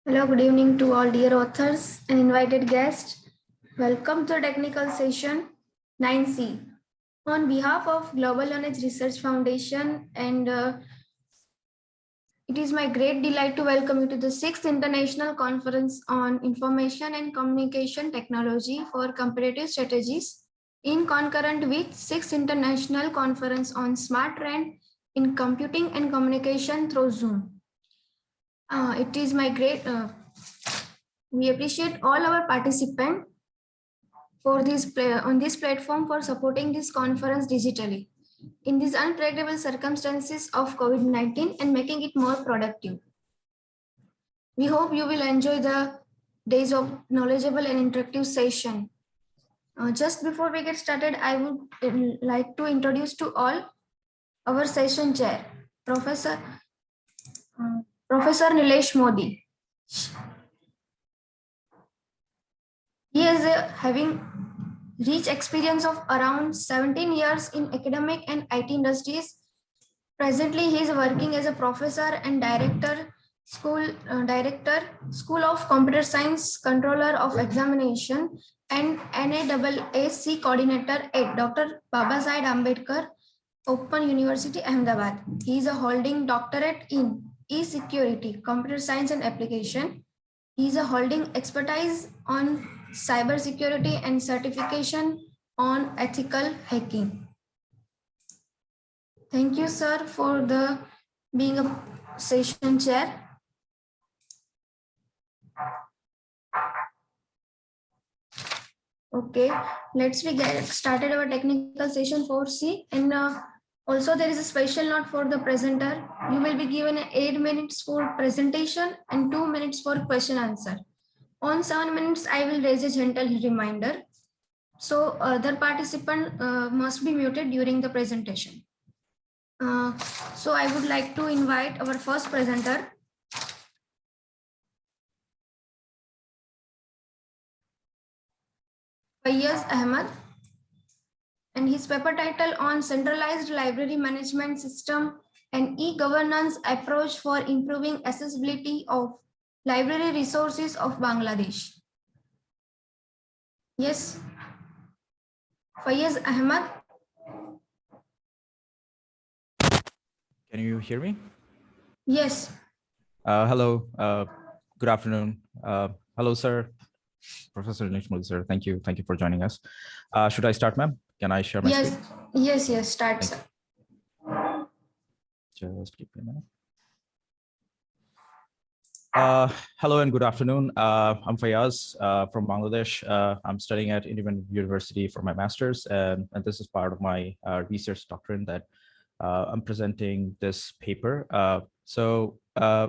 Hello, good evening to all dear authors and invited guests. Welcome to technical session 9C. On behalf of Global Knowledge Research Foundation, and it is my great delight to welcome you to the 6th International Conference on Information and Communication Technology for Competitive Strategies, in concurrent with 6th International Conference on Smart Trend in Computing and Communication through Zoom. It is my great, we appreciate all our participants for on this platform for supporting this conference digitally in these unpredictable circumstances of COVID-19 and making it more productive. We hope you will enjoy the days of knowledgeable and interactive session. Just before we get started, I would like to introduce to all our session chair, Professor Nilesh Modi. He is having rich experience of around 17 years in academic and IT industries. Presently, he is working as a professor and School of Computer Science, Controller of Examination, and NAAAC Coordinator at Dr. Babasaheb Ambedkar Open University, Ahmedabad. He is a holding doctorate in e-security, computer science and application. He is a holding expertise on cybersecurity and certification on ethical hacking. Thank you, sir, for being a session chair. Okay, let's get started our technical session 4C. And also there is a special note for the presenter. You will be given 8 minutes for presentation and 2 minutes for question answer. On 7 minutes, I will raise a gentle reminder. So other participant must be muted during the presentation. So I would like to invite our first presenter. Fayaz Ahmed, and his paper title on Centralized Library Management System and E-Governance Approach for Improving Accessibility of Library Resources of Bangladesh. Yes, Fayaz Ahmed. Can you hear me? Yes. Hello, good afternoon. Hello, sir. Professor Nilesh Modi, sir. Thank you for joining us. Should I start, ma'am? Can I share my screen? Yes, start, sir. Just give me a minute. Hello and good afternoon. I'm Fayaz from Bangladesh. I'm studying at Independent University for my master's, and this is part of my research doctrine that I'm presenting this paper.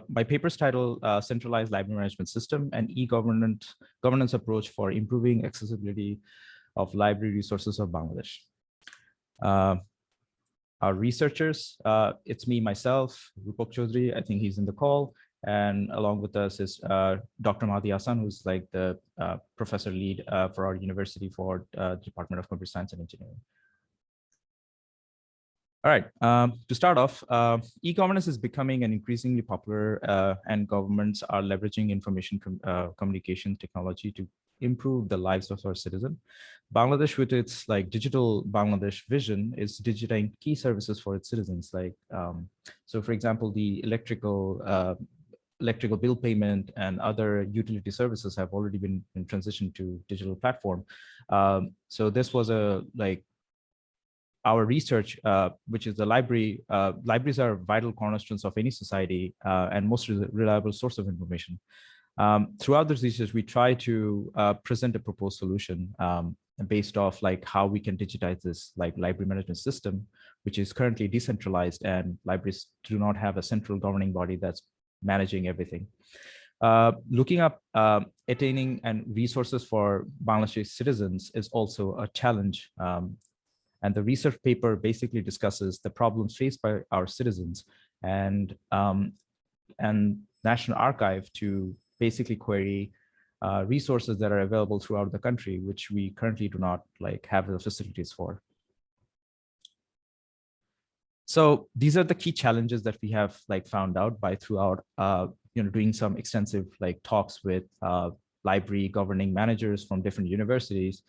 My paper's title, Centralized Library Management System and E-Governance Approach for Improving Accessibility of Library Resources of Bangladesh. Our researchers, it's me, myself, Rupak Chaudhary, I think he's in the call, and along with us is Dr. Mahdi Hassan, who's like the professor lead for our university for Department of Computer Science and Engineering. All right, to start off, e-governance is becoming an increasingly popular and governments are leveraging information communication technology to improve the lives of our citizens. Bangladesh, with its digital Bangladesh vision, is digitizing key services for its citizens. So for example, the electrical bill payment and other utility services have already been transitioned to digital platform. So this was our research, which is the library. Libraries are vital cornerstones of any society and most reliable source of information. Throughout this research, we try to present a proposed solution based off how we can digitize this library management system, which is currently decentralized, and libraries do not have a central governing body that's managing everything. Looking up attaining and resources for Bangladeshi citizens is also a challenge. And the research paper basically discusses the problems faced by our citizens and National Archive to basically query resources that are available throughout the country, which we currently do not have the facilities for. So these are the key challenges that we have found out by throughout doing some extensive like talks with library governing managers from different universities,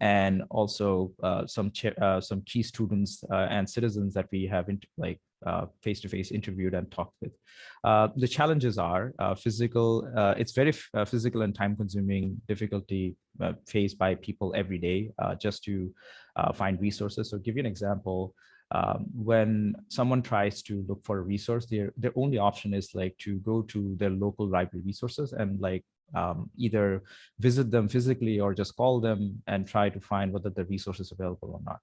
and also some key students and citizens that we have face-to-face interviewed and talked with. The challenges are physical. It's very physical and time-consuming difficulty faced by people every day just to find resources. So, give you an example. When someone tries to look for a resource, their only option is like to go to their local library resources and like either visit them physically or just call them and try to find whether the resource is available or not.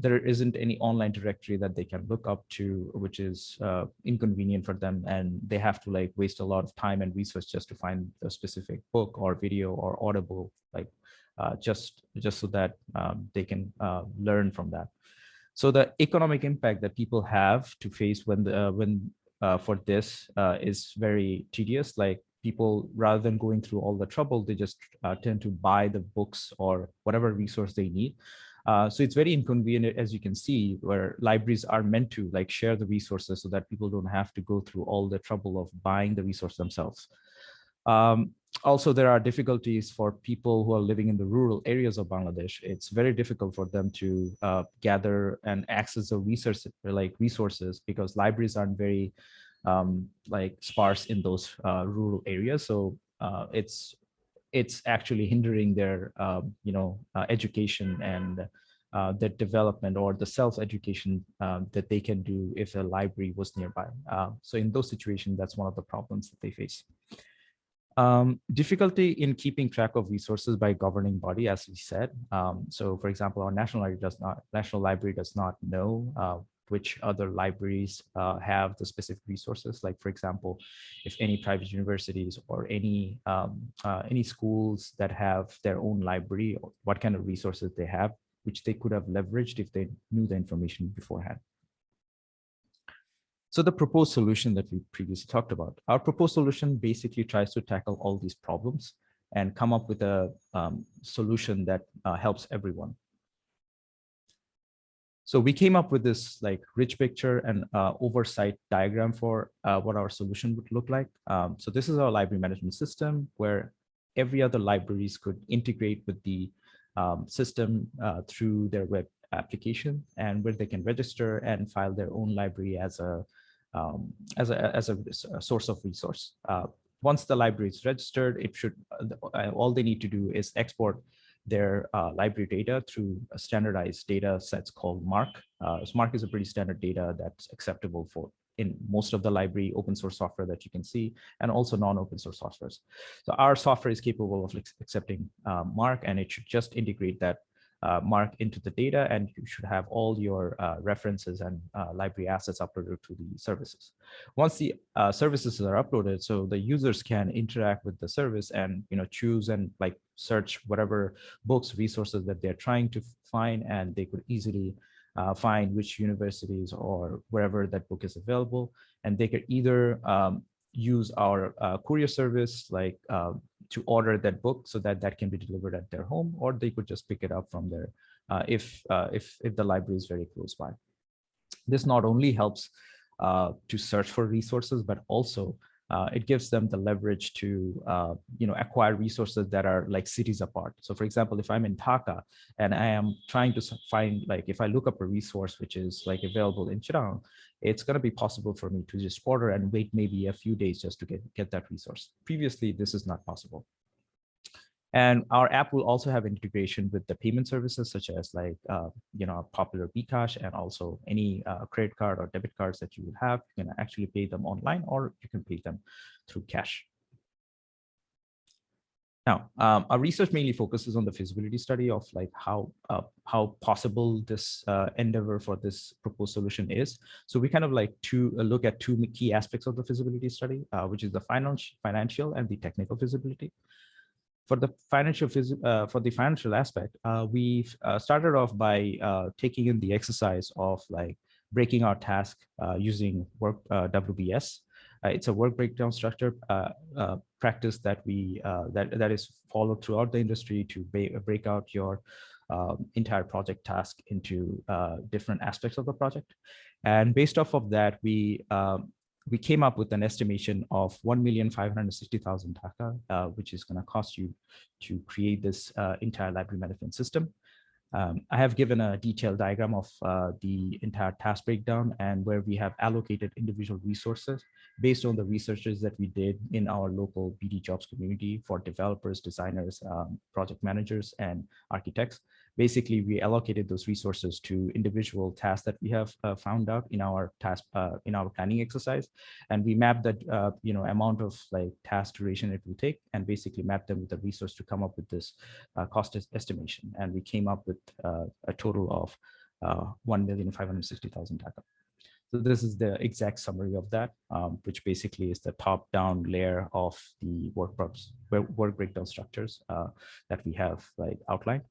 There isn't any online directory that they can look up to, which is inconvenient for them, and they have to like waste a lot of time and research just to find a specific book or video or audible, like just so that they can learn from that. So the economic impact that people have to face for this is very tedious. Like people, rather than going through all the trouble, they just tend to buy the books or whatever resource they need. So it's very inconvenient, as you can see, where libraries are meant to like share the resources so that people don't have to go through all the trouble of buying the resource themselves. Also, there are difficulties for people who are living in the rural areas of Bangladesh. It's very difficult for them to gather and access the resources because libraries aren't very like sparse in those rural areas. So it's actually hindering their education and the development or the self-education that they can do if a library was nearby. So in those situations, that's one of the problems that they face. Difficulty in keeping track of resources by governing body, as we said. So for example, our National Library does not know which other libraries have the specific resources. Like for example, if any private universities or any schools that have their own library, what kind of resources they have, which they could have leveraged if they knew the information beforehand. So the proposed solution that we previously talked about, our proposed solution basically tries to tackle all these problems and come up with a solution that helps everyone. So we came up with this like rich picture and oversight diagram for what our solution would look like. So this is our library management system where every other libraries could integrate with the system through their web application, and where they can register and file their own library as a source of resource. Once the library is registered, it should all they need to do is export their library data through a standardized data sets called MARC. So MARC is a pretty standard data that's acceptable for in most of the library open source software that you can see, and also non-open source softwares. So our software is capable of accepting MARC, and it should just integrate that MARC into the data, and you should have all your references and library assets uploaded to the services. Once the services are uploaded, so the users can interact with the service and choose and like search whatever books, resources that they're trying to find, and they could easily find which universities or wherever that book is available. And they could either use our courier service, like to order that book so that that can be delivered at their home, or they could just pick it up from there if the library is very close by. This not only helps to search for resources, but also it gives them the leverage to acquire resources that are like cities apart. So for example, if I'm in Dhaka and I am trying to find, like if I look up a resource which is like available in Chittagong, it's going to be possible for me to just order and wait maybe a few days just to get that resource. Previously, this is not possible. And our app will also have integration with the payment services, such as like, popular bKash, and also any credit card or debit cards that you would have. You can actually pay them online, or you can pay them through cash. Now, our research mainly focuses on the feasibility study of like how possible this endeavor for this proposed solution is. So we kind of like to look at two key aspects of the feasibility study, which is the financial and the technical feasibility. For the financial aspect, we've started off by taking in the exercise of like breaking our task using WBS. It's a work breakdown structure practice that that is followed throughout the industry to break out your entire project task into different aspects of the project. And based off of that, we we came up with an estimation of 1,560,000 taka, which is going to cost you to create this entire library management system. I have given a detailed diagram of the entire task breakdown and where we have allocated individual resources based on the researches that we did in our local BD jobs community for developers, designers, project managers, and architects. Basically, we allocated those resources to individual tasks that we have found out in our in our planning exercise, and we mapped that amount of like task duration it will take, and basically mapped them with the resource to come up with this cost estimation. And we came up with a total of 1,560,000 taka. So this is the exact summary of that, which basically is the top-down layer of the work breakdown structures that we have like outlined.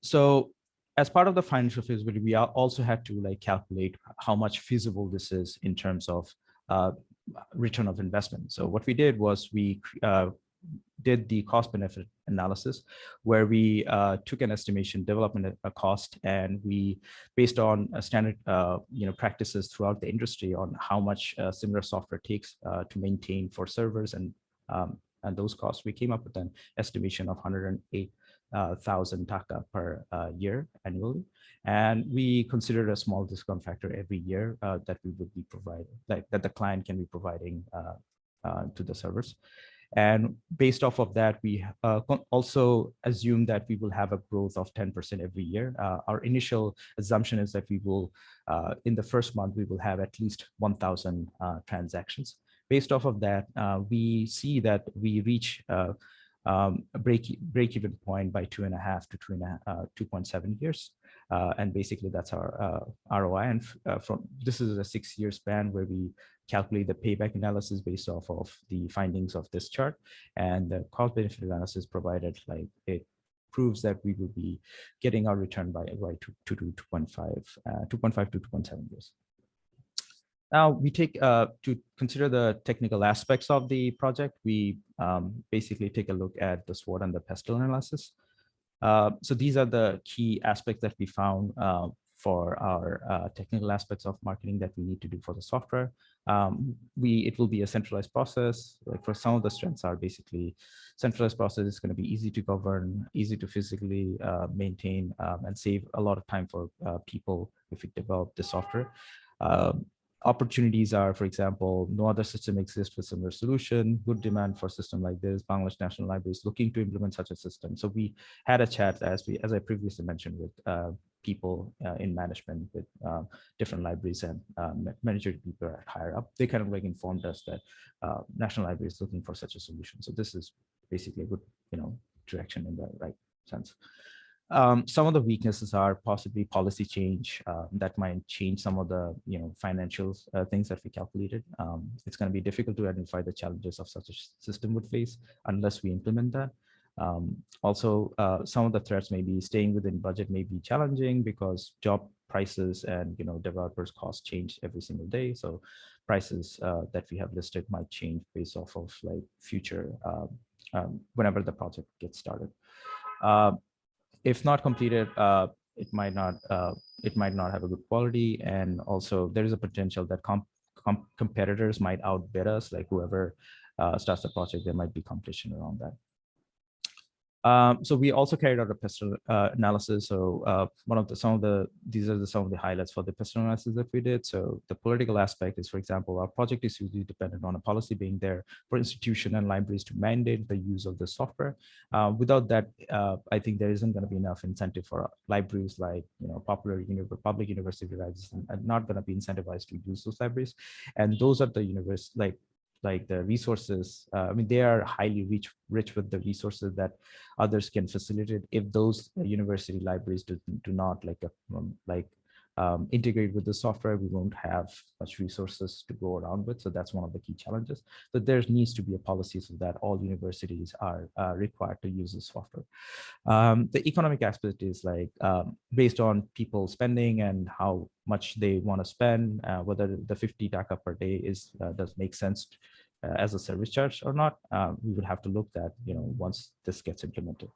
So as part of the financial feasibility, we also had to like calculate how much feasible this is in terms of return of investment. So what we did was we did the cost benefit analysis, where we took an estimation, development a cost, and we, based on standard practices throughout the industry on how much similar software takes to maintain for servers and those costs, we came up with an estimation of 108,000 taka per year annually. And we considered a small discount factor every year that we would be providing, that the client can be providing to the servers. And based off of that, we also assume that we will have a growth of 10% every year. Our initial assumption is that we will, in the first month, we will have at least 1,000 transactions. Based off of that, we see that we reach a break-even point by 2.5 to 2.7 years. And basically that's our ROI. And this is a 6-year span where we calculate the payback analysis based off of the findings of this chart, and the cost benefit analysis provided, like it proves that we will be getting our return by 2.5 to 2.7 years. Now we take to consider the technical aspects of the project. We basically take a look at the SWOT and the PESTEL analysis. So these are the key aspects that we found for our technical aspects of marketing that we need to do for the software. It will be a centralized process. Like for some of the strengths are basically centralized process is going to be easy to govern, easy to physically maintain, and save a lot of time for people if we develop the software. Opportunities are, for example, no other system exists with similar solution, good demand for a system like this. Bangladesh National Library is looking to implement such a system. So we had a chat, as I previously mentioned, with people in management, with different libraries and managerial people higher up. They kind of like informed us that National Library is looking for such a solution. So this is basically a good, direction in the right sense. Some of the weaknesses are possibly policy change that might change some of the financial things that we calculated. It's going to be difficult to identify the challenges of such a system would face unless we implement that. Also, some of the threats may be staying within budget may be challenging because job prices and developers costs change every single day. So prices that we have listed might change based off of like future whenever the project gets started. If not completed, it might not have a good quality, and also there is a potential that competitors might outbid us. Like whoever starts the project, there might be competition around that. So we also carried out a PESTEL analysis. So these are some of the highlights for the PESTEL analysis that we did. So the political aspect is, for example, our project is usually dependent on a policy being there for institution and libraries to mandate the use of the software. Without that, I think there isn't going to be enough incentive for libraries like public university libraries are not going to be incentivized to use those libraries, and those are the like the resources. I mean, they are highly rich with the resources that others can facilitate. If those university libraries do not integrate with the software, we won't have much resources to go around with. So that's one of the key challenges. So there needs to be a policy so that all universities are required to use this software. The economic aspect is like based on people spending and how much they want to spend, whether the 50 taka per day does make sense as a service charge or not. We would have to look at once this gets implemented.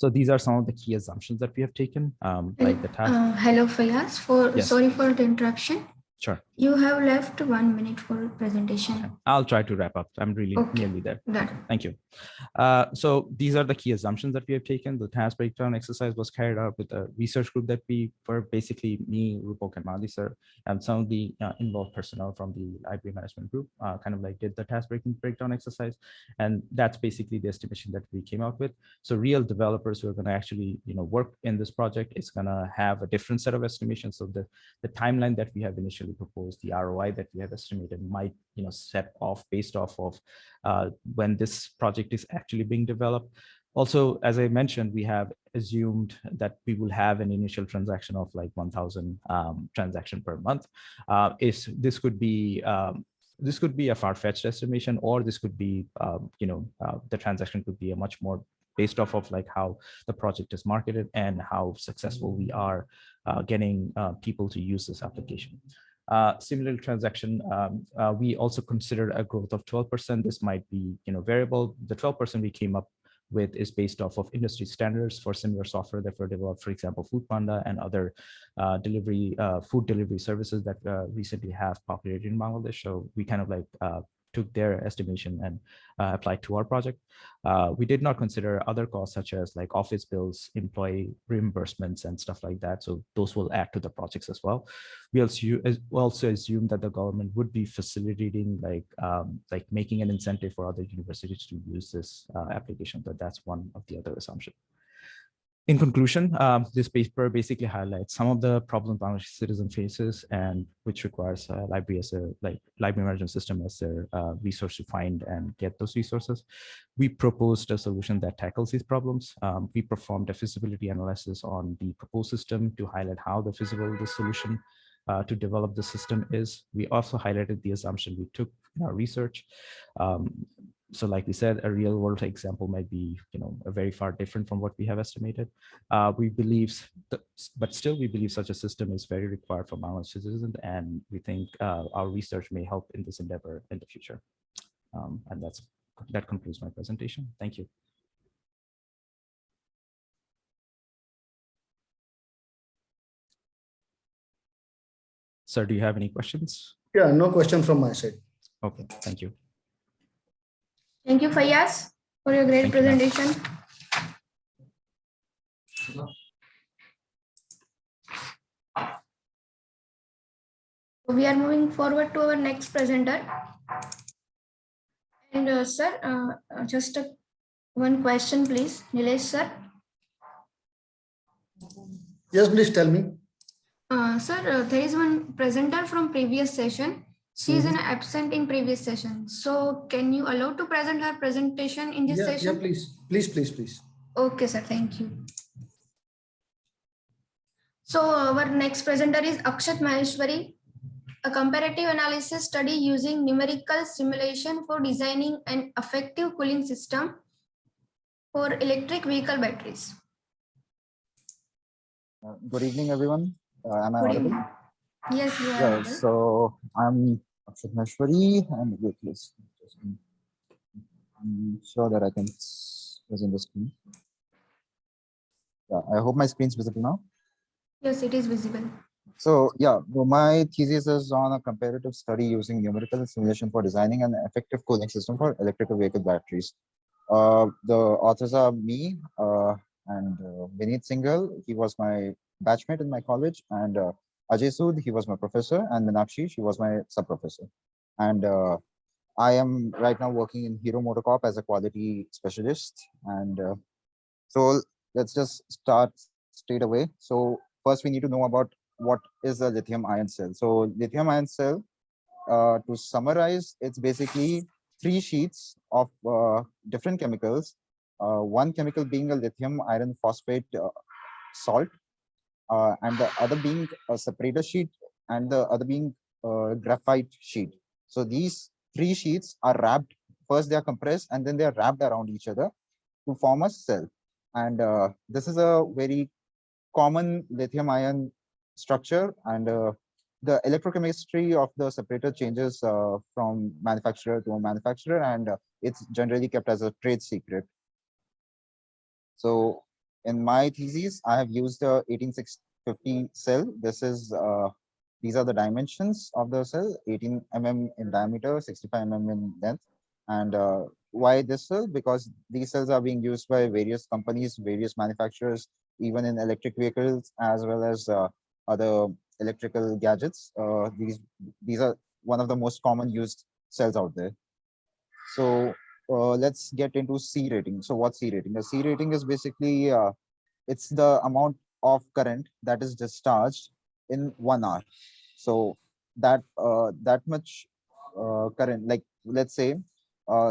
So these are some of the key assumptions that we have taken, like the task. Hello, Fayaz. Yes. Sorry for the interruption. Sure. You have left 1 minute for presentation. Okay. I'll try to wrap up. I'm really nearly there. Thank you. So these are the key assumptions that we have taken. The task breakdown exercise was carried out with a research group that we were basically me, Rupok, and Mali sir, and some of the involved personnel from the library management group kind of like did the task breakdown exercise. And that's basically the estimation that we came out with. So real developers who are going to actually work in this project is going to have a different set of estimations. So the timeline that we have initially proposed, the ROI that we have estimated might set off based off of when this project is actually being developed. Also, as I mentioned, we have assumed that we will have an initial transaction of like 1,000 transaction per month. This could be a far-fetched estimation, or this could be the transaction could be a much more based off of like how the project is marketed and how successful we are getting people to use this application. Similar transaction, we also considered a growth of 12%. This might be variable. The 12% we came up with is based off of industry standards for similar software that were developed, for example, Foodpanda and other food delivery services that recently have populated in Bangladesh. So we kind of like took their estimation and applied to our project. We did not consider other costs such as like office bills, employee reimbursements, and stuff like that. So those will add to the projects as well. We also assume that the government would be facilitating like making an incentive for other universities to use this application. But that's one of the other assumptions. In conclusion, this paper basically highlights some of the problems Bangladesh citizen faces, and which requires library as a library management system as their resource to find and get those resources. We proposed a solution that tackles these problems. We performed a feasibility analysis on the proposed system to highlight how feasible the solution to develop the system is. We also highlighted the assumption we took in our research. So like we said, a real world example might be, very far different from what we have estimated. We believe, but still we believe such a system is very required for Bangladesh citizens, and we think our research may help in this endeavor in the future. And that concludes my presentation. Thank you. Sir, do you have any questions? Yeah, no question from my side. Okay, thank you. Thank you, Fayaz, for your great presentation. We are moving forward to our next presenter. And sir, just one question, please. Nilesh, sir. Yes, please tell me. Sir, there is one presenter from previous session. She is absent in previous session. So can you allow to present her presentation in this session? Yeah, please. Okay, sir. Thank you. So our next presenter is Akshat Maheshwari, a comparative analysis study using numerical simulation for designing an effective cooling system for electric vehicle batteries. Good evening, everyone. Am I audible? Yes, you are audible. So I'm Akshat Maheshwari, and I'm sure that I can present the screen. Yeah, I hope my screen is visible now. Yes, it is visible. So yeah, my thesis is on a comparative study using numerical simulation for designing an effective cooling system for electrical vehicle batteries. The authors are me and Vineet Singhal. He was my batchmate in my college, and Ajay Sood, he was my professor, and Meenakshi, she was my sub-professor. And I am right now working in Hero MotoCorp as a quality specialist. And so let's just start straight away. So first we need to know about what is a lithium ion cell. So lithium ion cell, to summarize, it's basically 3 sheets of different chemicals. One chemical being a lithium iron phosphate salt, and the other being a separator sheet, and the other being a graphite sheet. So these 3 sheets are wrapped, first they are compressed and then they are wrapped around each other to form a cell. And this is a very common lithium ion structure, and the electrochemistry of the separator changes from manufacturer to manufacturer, and it's generally kept as a trade secret. So In my thesis, I have used the 18650 cell. These are the dimensions of the cell: 18 in diameter, 65 in length. And why this cell? Because these cells are being used by various companies, various manufacturers, even in electric vehicles, as well as other electrical gadgets. These are one of the most common used cells out there. So let's get into C rating. So what's C rating? A C rating is basically it's the amount of current that is discharged in 1 hour. So that much current, like let's say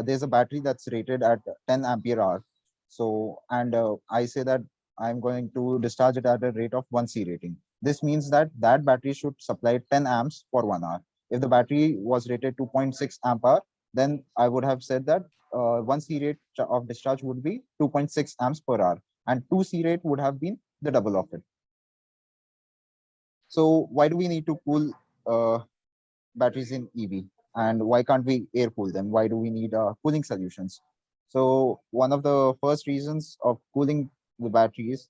there's a battery that's rated at 10 ampere hour. So and I say that I'm going to discharge it at a rate of 1 C rating. This means that that battery should supply 10 amps for 1 hour. If the battery was rated 2.6 amp hour, then I would have said that 1 C rate of discharge would be 2.6 amps per hour, and 2 C rate would have been the double of it. So why do we need to cool batteries in EV, and why can't we air cool them? Why do we need cooling solutions? So one of the first reasons of cooling the batteries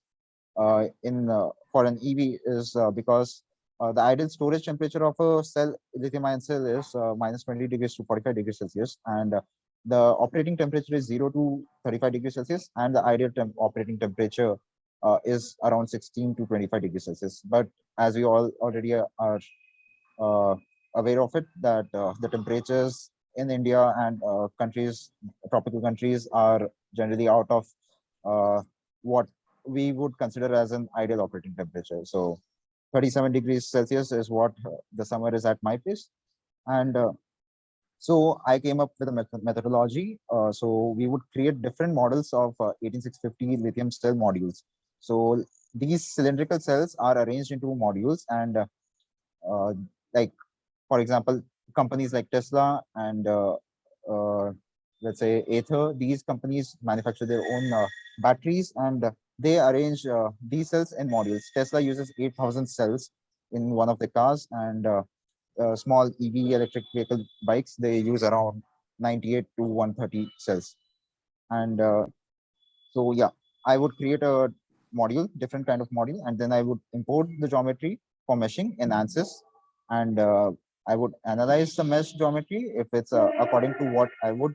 for an EV is because the ideal storage temperature of a lithium-ion cell is minus 20 degrees to 45 degrees Celsius, and the operating temperature is 0 to 35 degrees Celsius, and the ideal operating temperature is around 16 to 25 degrees Celsius. But as we all already are aware of it, that the temperatures in India and tropical countries, are generally out of what we would consider as an ideal operating temperature. So 37 degrees Celsius is what the summer is at my place. And so I came up with a methodology. So we would create different models of 18650 lithium cell modules. So these cylindrical cells are arranged into modules, and like, for example, companies like Tesla and let's say Ather, these companies manufacture their own batteries, and they arrange these cells in modules. Tesla uses 8,000 cells in one of the cars, and small EV electric vehicle bikes, they use around 98 to 130 cells. And so yeah, I would create a module, different kind of module, and then I would import the geometry for meshing in ANSYS, and I would analyze the mesh geometry if it's according to what I would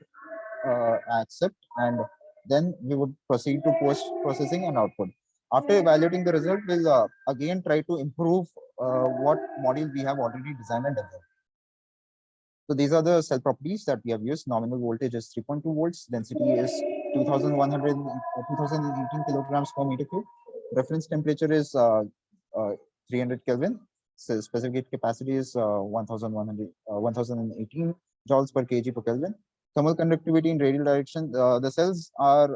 accept, and then we would proceed to post processing and output. After evaluating the result, we'll again try to improve what module we have already designed and developed. So these are the cell properties that we have used. Nominal voltage is 3.2 volts. Density is 2018 kilograms per meter cube. Reference temperature is 300 Kelvin. So specific capacity is 1018 joules per kg per Kelvin. Thermal conductivity in radial direction. The cells are,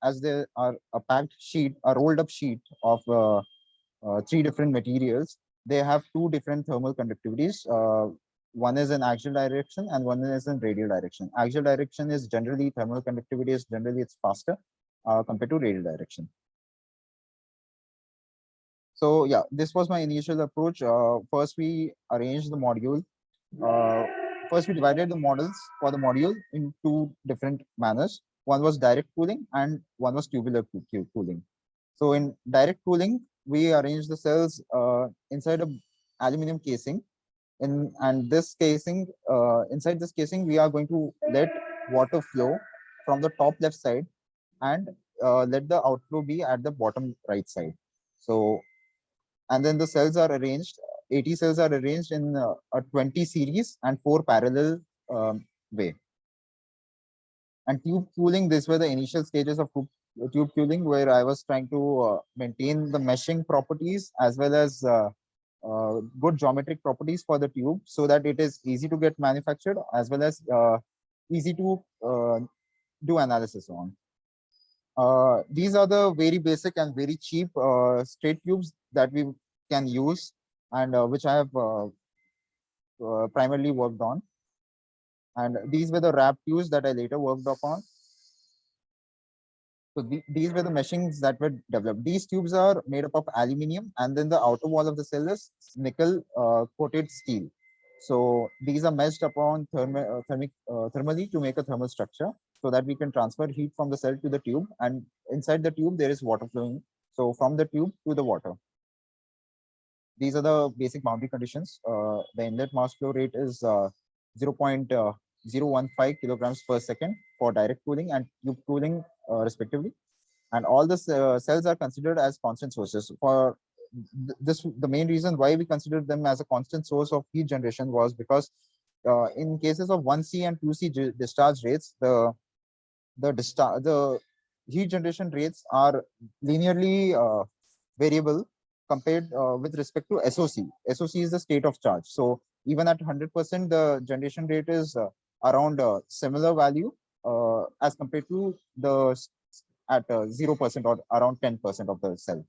as they are a packed sheet, a rolled up sheet of 3 different materials. They have 2 different thermal conductivities. One is in axial direction and one is in radial direction. Axial direction is generally, thermal conductivity is generally, it's faster compared to radial direction. So yeah, this was my initial approach. First, we arranged the module. First, we divided the models for the module in 2 different manners. One was direct cooling and one was tubular cooling. So in direct cooling, we arranged the cells inside a aluminum casing. And this casing, inside this casing, we are going to let water flow from the top left side, and let the outflow be at the bottom right side. So, and then the cells are arranged, 80 cells are arranged in a 20 series and 4 parallel way. And tube cooling, these were the initial stages of tube cooling, where I was trying to maintain the meshing properties as well as good geometric properties for the tube, so that it is easy to get manufactured as well as easy to do analysis on. These are the very basic and very cheap straight tubes that we can use, and which I have primarily worked on. And these were the wrap tubes that I later worked upon. So these were the meshings that were developed. These tubes are made up of aluminum, and then the outer wall of the cell is nickel coated steel. So these are meshed upon thermally to make a thermal structure so that we can transfer heat from the cell to the tube, and inside the tube there is water flowing. So from the tube to the water. These are the basic boundary conditions. The inlet mass flow rate is 0.015 kilograms per second for direct cooling and tube cooling respectively. And all the cells are considered as constant sources. For this, the main reason why we considered them as a constant source of heat generation was because in cases of 1C and 2C discharge rates, the heat generation rates are linearly variable compared with respect to SOC. SOC is the state of charge. So even at 100%, the generation rate is around a similar value as compared to the at 0% or around 10% of the cell.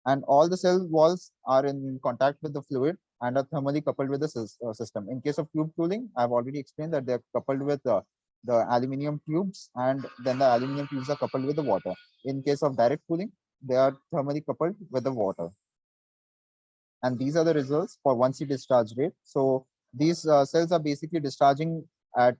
And all the cell walls are in contact with the fluid and are thermally coupled with the system. In case of tube cooling, I've already explained that they're coupled with the aluminum tubes, and then the aluminum tubes are coupled with the water. In case of direct cooling, they are thermally coupled with the water. And these are the results for 1C discharge rate. So these cells are basically discharging at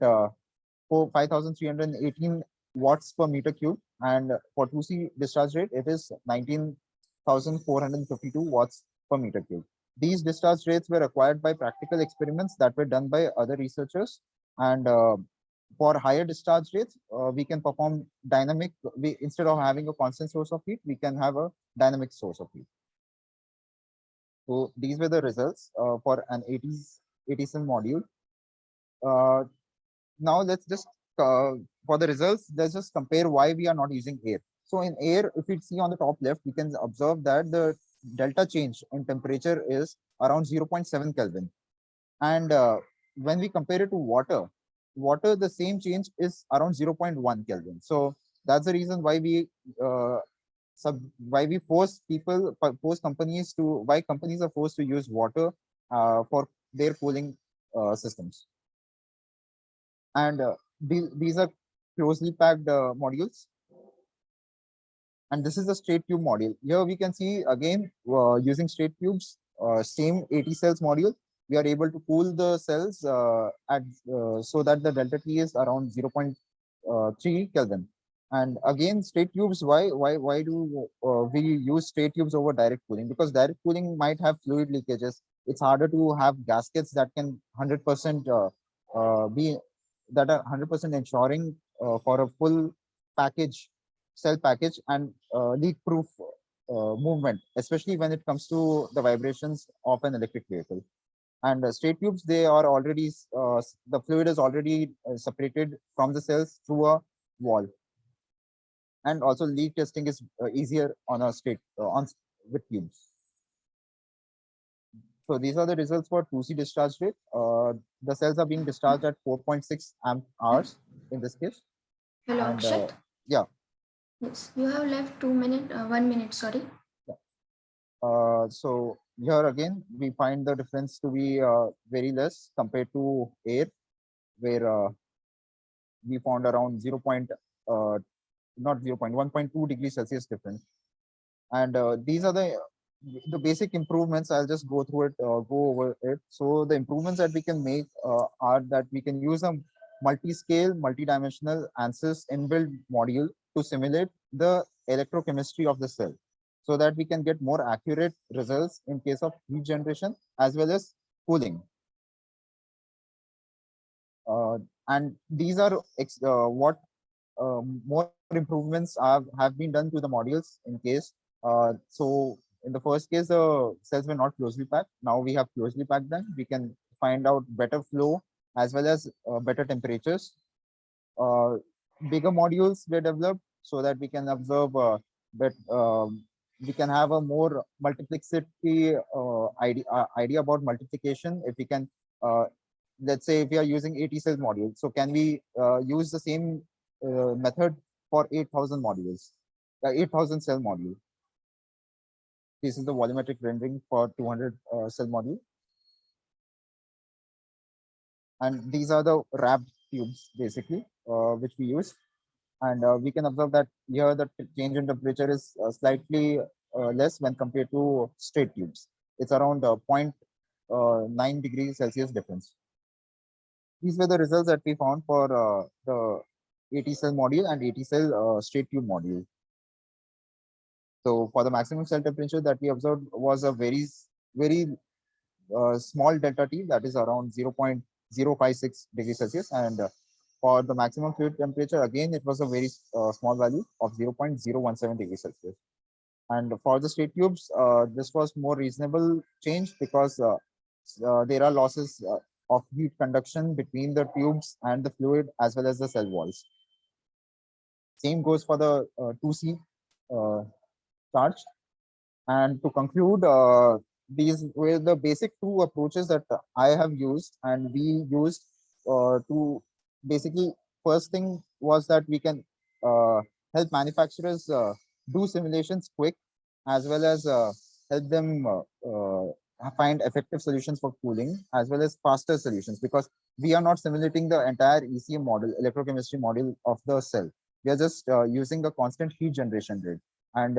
5,318 watts per meter cube, and for 2C discharge rate, it is 19,452 watts per meter cube. These discharge rates were acquired by practical experiments that were done by other researchers, and for higher discharge rates, we can perform dynamic. Instead of having a constant source of heat, we can have a dynamic source of heat. So these were the results for an 80 cell module. Now let's just for the results, let's just compare why we are not using air. So in air, if you see on the top left, we can observe that the delta change in temperature is around 0.7 Kelvin. And when we compare it to water, the same change is around 0.1 Kelvin. So that's the reason why we force companies to, why companies are forced to use water for their cooling systems. And these are closely packed modules. And this is the straight tube module. Here we can see again using straight tubes, same 80 cells module. We are able to cool the cells so that the delta T is around 0.3 Kelvin. And again, straight tubes. Why do we use straight tubes over direct cooling? Because direct cooling might have fluid leakages. It's harder to have gaskets that can 100% be that are 100% ensuring for a full package, cell package, and leak-proof movement, especially when it comes to the vibrations of an electric vehicle. And straight tubes, they are already the fluid is already separated from the cells through a wall. And also leak testing is easier on a straight with tubes. So these are the results for 2C discharge rate. The cells are being discharged at 4.6 amp hours in this case. Hello, And, Akshat. yeah. Yes, you have left 2 minutes, 1 minute, sorry. Yeah. So here again, we find the difference to be very less compared to air, where we found around 1.2 degrees Celsius difference. And these are the basic improvements. I'll just go through it, go over it. So the improvements that we can make are that we can use a multi-scale, multi-dimensional ANSYS inbuilt module to simulate the electrochemistry of the cell, so that we can get more accurate results in case of heat generation as well as cooling. And these are what more improvements have been done to the modules in case. So in the first case, the cells were not closely packed. Now we have closely packed them. We can find out better flow as well as better temperatures. Bigger modules were developed so that we can observe we can have a more multiplicity idea about multiplication. If we can, let's say if we are using 80 cell module, so can we use the same method for 8,000 modules, 8,000 cell module. This is the volumetric rendering for 200 cell module. And these are the wrapped tubes basically, which we use. And we can observe that here the change in temperature is slightly less when compared to straight tubes. It's around 9 degrees Celsius difference. These were the results that we found for the 80 cell module and 80 cell straight tube module. So for the maximum cell temperature that we observed was a very small delta T, that is around 0.056 degrees Celsius. And for the maximum fluid temperature, again, it was a very small value of 0.017 degrees Celsius. And for the straight tubes, this was more reasonable change because there are losses of heat conduction between the tubes and the fluid as well as the cell walls. Same goes for the 2C charge. And to conclude, these were the basic two approaches that I have used and we used to basically, first thing was that we can help manufacturers do simulations quick, as well as help them find effective solutions for cooling, as well as faster solutions, because we are not simulating the entire ECM model, electrochemistry model of the cell. We are just using the constant heat generation rate. And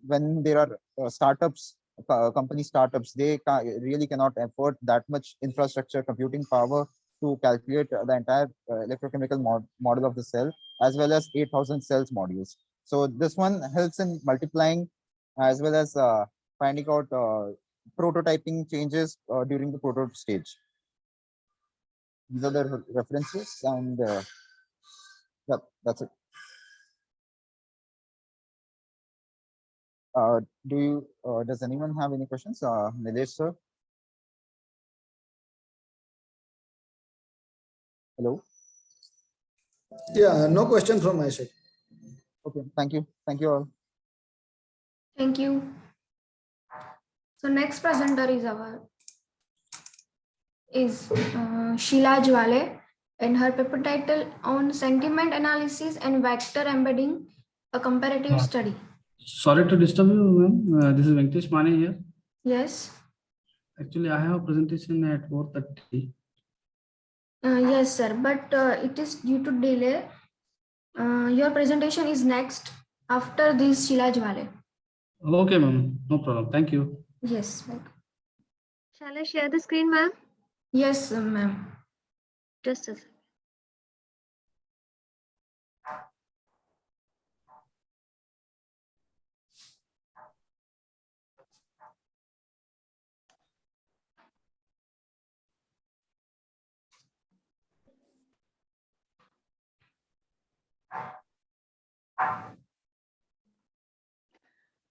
when there are startups, company startups, they really cannot afford that much infrastructure, computing power to calculate the entire electrochemical model of the cell, as well as 8,000 cells modules. So this one helps in multiplying as well as finding out prototyping changes during the prototype stage. These are the references, and yeah, that's it. Does anyone have any questions? Nilesh, sir? Hello? Yeah, no question from my side. Okay, thank you. Thank you all. Thank you. So next presenter is Sheila Jwale, and her paper title on sentiment analysis and vector embedding, a comparative study. Sorry to disturb you, ma'am. This is Venkatesh Mane here. Yes. Actually, I have a presentation at 4:30. Yes, sir, but it is due to delay. Your presentation is next after this, Sheila Jwale. Okay, ma'am. No problem. Thank you. Yes, welcome. Shall I share the screen, ma'am? Yes, ma'am. Just a second.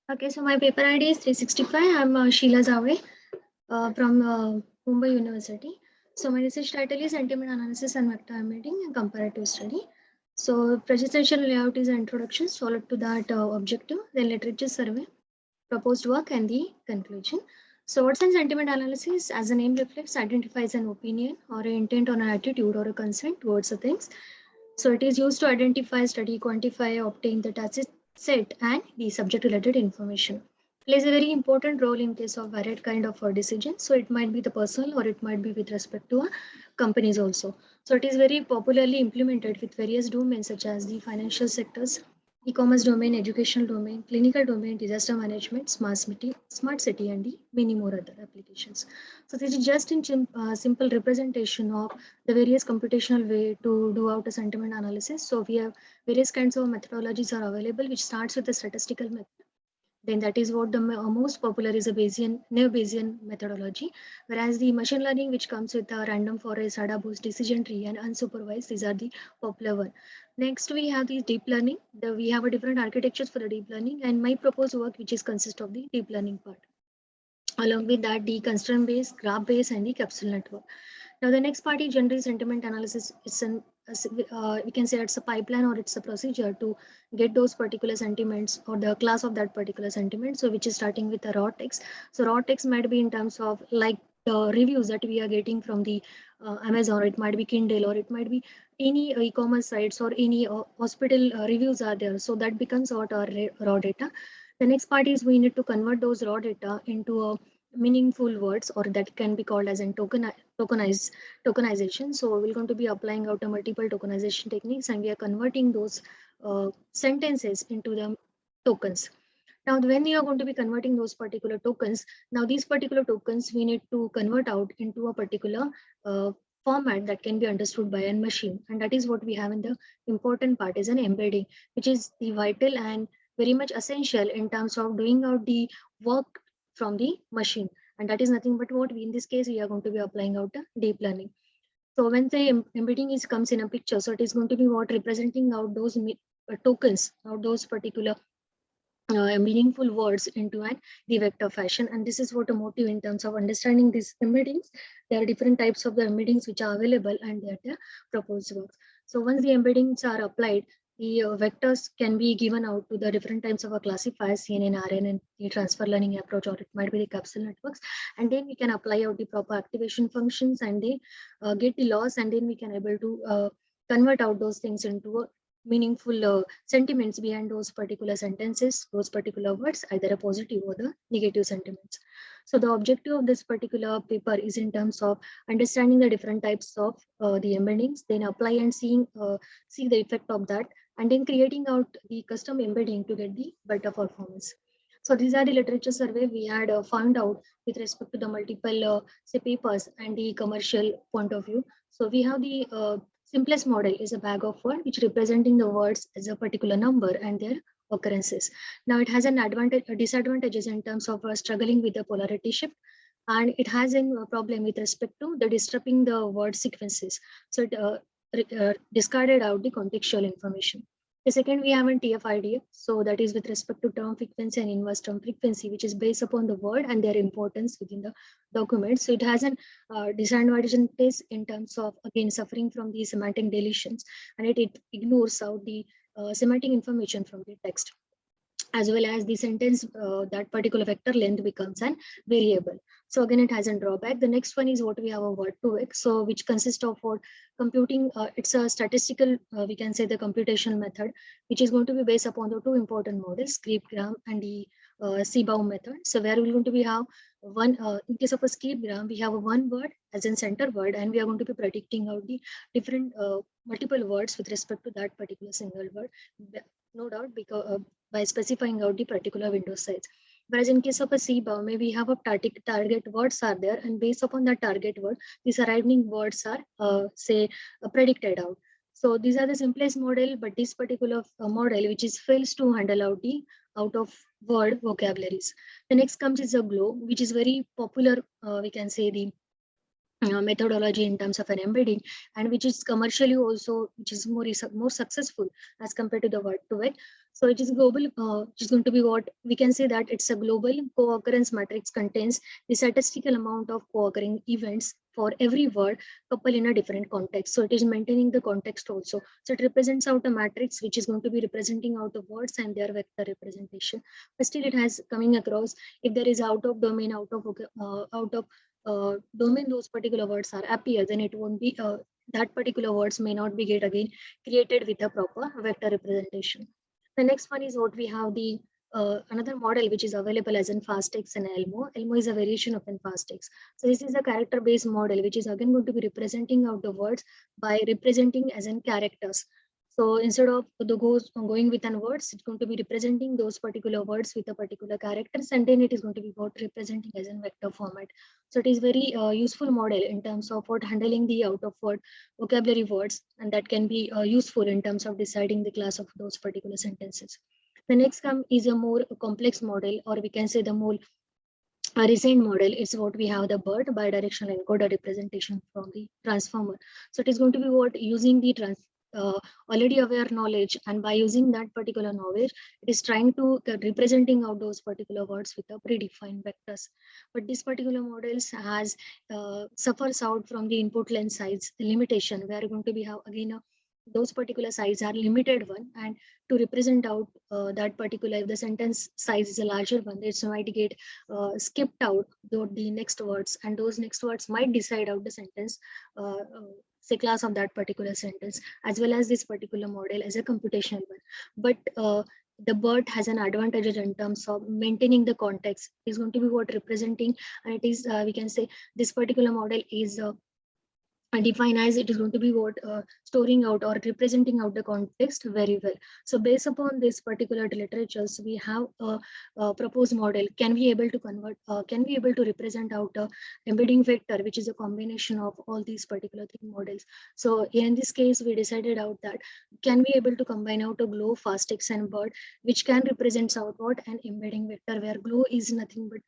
Okay, so my paper ID is 365. I'm Sheila Jwale from Mumbai University. So my research title is Sentiment Analysis and Vector Embedding and Comparative Study. So presentation layout is introduction, followed to that objective, then literature survey, proposed work, and the conclusion. So what's in sentiment analysis? As the name reflects, identifies an opinion or an intent or an attitude or a consent towards the things. So it is used to identify, study, quantify, obtain the tacit set and the subject related information. Plays a very important role in case of varied kind of decision. So it might be the personal or it might be with respect to companies also. So it is very popularly implemented with various domains such as the financial sectors, e-commerce domain, educational domain, clinical domain, disaster management, smart city, and the many more other applications. So this is just in simple representation of the various computational way to do out a sentiment analysis. So we have various kinds of methodologies are available, which starts with the statistical method. Then that is what the most popular is a Bayesian, neo-Bayesian methodology, whereas the machine learning, which comes with a random forest, ADA-boost, decision tree, and unsupervised, these are the popular one. Next, we have the deep learning. We have a different architectures for the deep learning, and my proposed work, which is consist of the deep learning part. Along with that, the constraint-based, graph-based, and the capsule network. Now, the next part is general sentiment analysis. It's an we can say it's a pipeline or it's a procedure to get those particular sentiments or the class of that particular sentiment. So, which is starting with the raw text. So, raw text might be in terms of like the reviews that we are getting from the Amazon, or it might be Kindle, or it might be any e-commerce sites or any hospital reviews are there. So, that becomes what our raw data. The next part is we need to convert those raw data into a meaningful words, or that can be called as in tokenization. So we're going to be applying out a multiple tokenization techniques, and we are converting those sentences into the tokens. Now, when we are going to be converting those particular tokens, now these particular tokens we need to convert out into a particular format that can be understood by a machine. And that is what we have in the important part is an embedding, which is the vital and very much essential in terms of doing out the work from the machine. And that is nothing but what we, in this case, we are going to be applying out the deep learning. So when the embedding is comes in a picture, so it is going to be what representing out those tokens, out those particular meaningful words into an the vector fashion. And this is what a motive in terms of understanding these embeddings. There are different types of the embeddings which are available and they are the proposed works. So once the embeddings are applied, the vectors can be given out to the different types of classifiers, CNN, RNN, the transfer learning approach, or it might be the capsule networks. And then we can apply out the proper activation functions and they get the loss, and then we can able to convert out those things into a meaningful sentiments behind those particular sentences, those particular words, either a positive or the negative sentiments. So the objective of this particular paper is in terms of understanding the different types of the embeddings, then apply and see the effect of that, and then creating out the custom embedding to get the better performance. So these are the literature survey we had found out with respect to the multiple say papers and the commercial point of view. So we have the simplest model is a bag of words which representing the words as a particular number and their occurrences. Now it has an advantage, disadvantages in terms of struggling with the polarity shift, and it has a problem with respect to the disrupting the word sequences. So it discarded out the contextual information. The second, we have an TF-IDF. So that is with respect to term frequency and inverse term frequency, which is based upon the word and their importance within the document. So it has an disadvantage in terms of, again, suffering from the semantic deletions, and it ignores out the semantic information from the text, as well as the sentence, that particular vector length becomes an variable. So again, it has a drawback. The next one is what we have a word2vec, so which consists of what computing, it's a statistical, we can say the computational method, which is going to be based upon the two important models, Creep-Gram and the Seabaum method. So where we're going to be have one, in case of a Creep-Gram, we have a one word as in center word, and we are going to be predicting out the different multiple words with respect to that particular single word, no doubt, because by specifying out the particular window size. Whereas in case of a Seabaum, maybe we have a target words are there, and based upon that target word, the surrounding words are predicted out. So these are the simplest model, but this particular model, which is fails to handle out the out of word vocabularies. The next comes is a GLOW, which is very popular, we can say the methodology in terms of an embedding, and which is commercially also, which is more successful as compared to the word2vec. So it is global, which is going to be what we can say that it's a global co-occurrence matrix, contains the statistical amount of co-occurring events for every word coupled in a different context. So it is maintaining the context also. So it represents out a matrix which is going to be representing out the words and their vector representation. But still it has coming across, if there is out of domain, out of domain those particular words are appear, then it won't be that particular words may not be get again created with a proper vector representation. The next one is what we have the another model which is available as in FastText and Elmo. Elmo is a variation of in FastText. So this is a character based model which is again going to be representing out the words by representing as in characters. So instead of going with an words, it's going to be representing those particular words with a particular characters, and then it is going to be what representing as in vector format. So it is very useful model in terms of what handling the out of word vocabulary words, and that can be useful in terms of deciding the class of those particular sentences. The next come is a more complex model, or we can say the more recent model is what we have the BERT, bidirectional encoder representation from the transformer. So it is going to be what using the already aware knowledge, and by using that particular knowledge, it is trying to representing out those particular words with a predefined vectors. But this particular models has suffers out from the input length size limitation, where we're going to be have again those particular size are limited one, and to represent out that particular, if the sentence size is a larger one, it's might get skipped out the next words, and those next words might decide out the sentence say class of that particular sentence, as well as this particular model as a computational one. But the BERT has an advantage in terms of maintaining the context. Is going to be what representing, and it is we can say this particular model is define as it is going to be what storing out or representing out the context very well. So based upon this particular literatures, we have a proposed model. Can we able to convert? Can we able to represent out a embedding vector, which is a combination of all these particular three models? So in this case, we decided out that can we able to combine out a glow, fastx, and bird, which can represent out what an embedding vector, where glow is nothing but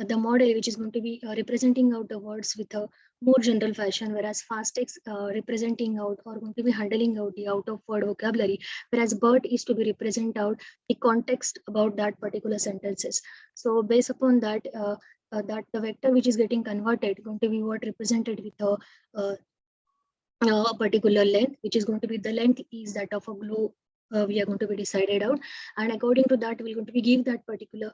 the model which is going to be representing out the words with a more general fashion, whereas fastx representing out or going to be handling out the out of word vocabulary, whereas bird is to be represent out the context about that particular sentences. So based upon that, that the vector which is getting converted going to be what represented with a particular length, which is going to be the length is that of a glow. We are going to be decided out, and according to that, we're going to be give that particular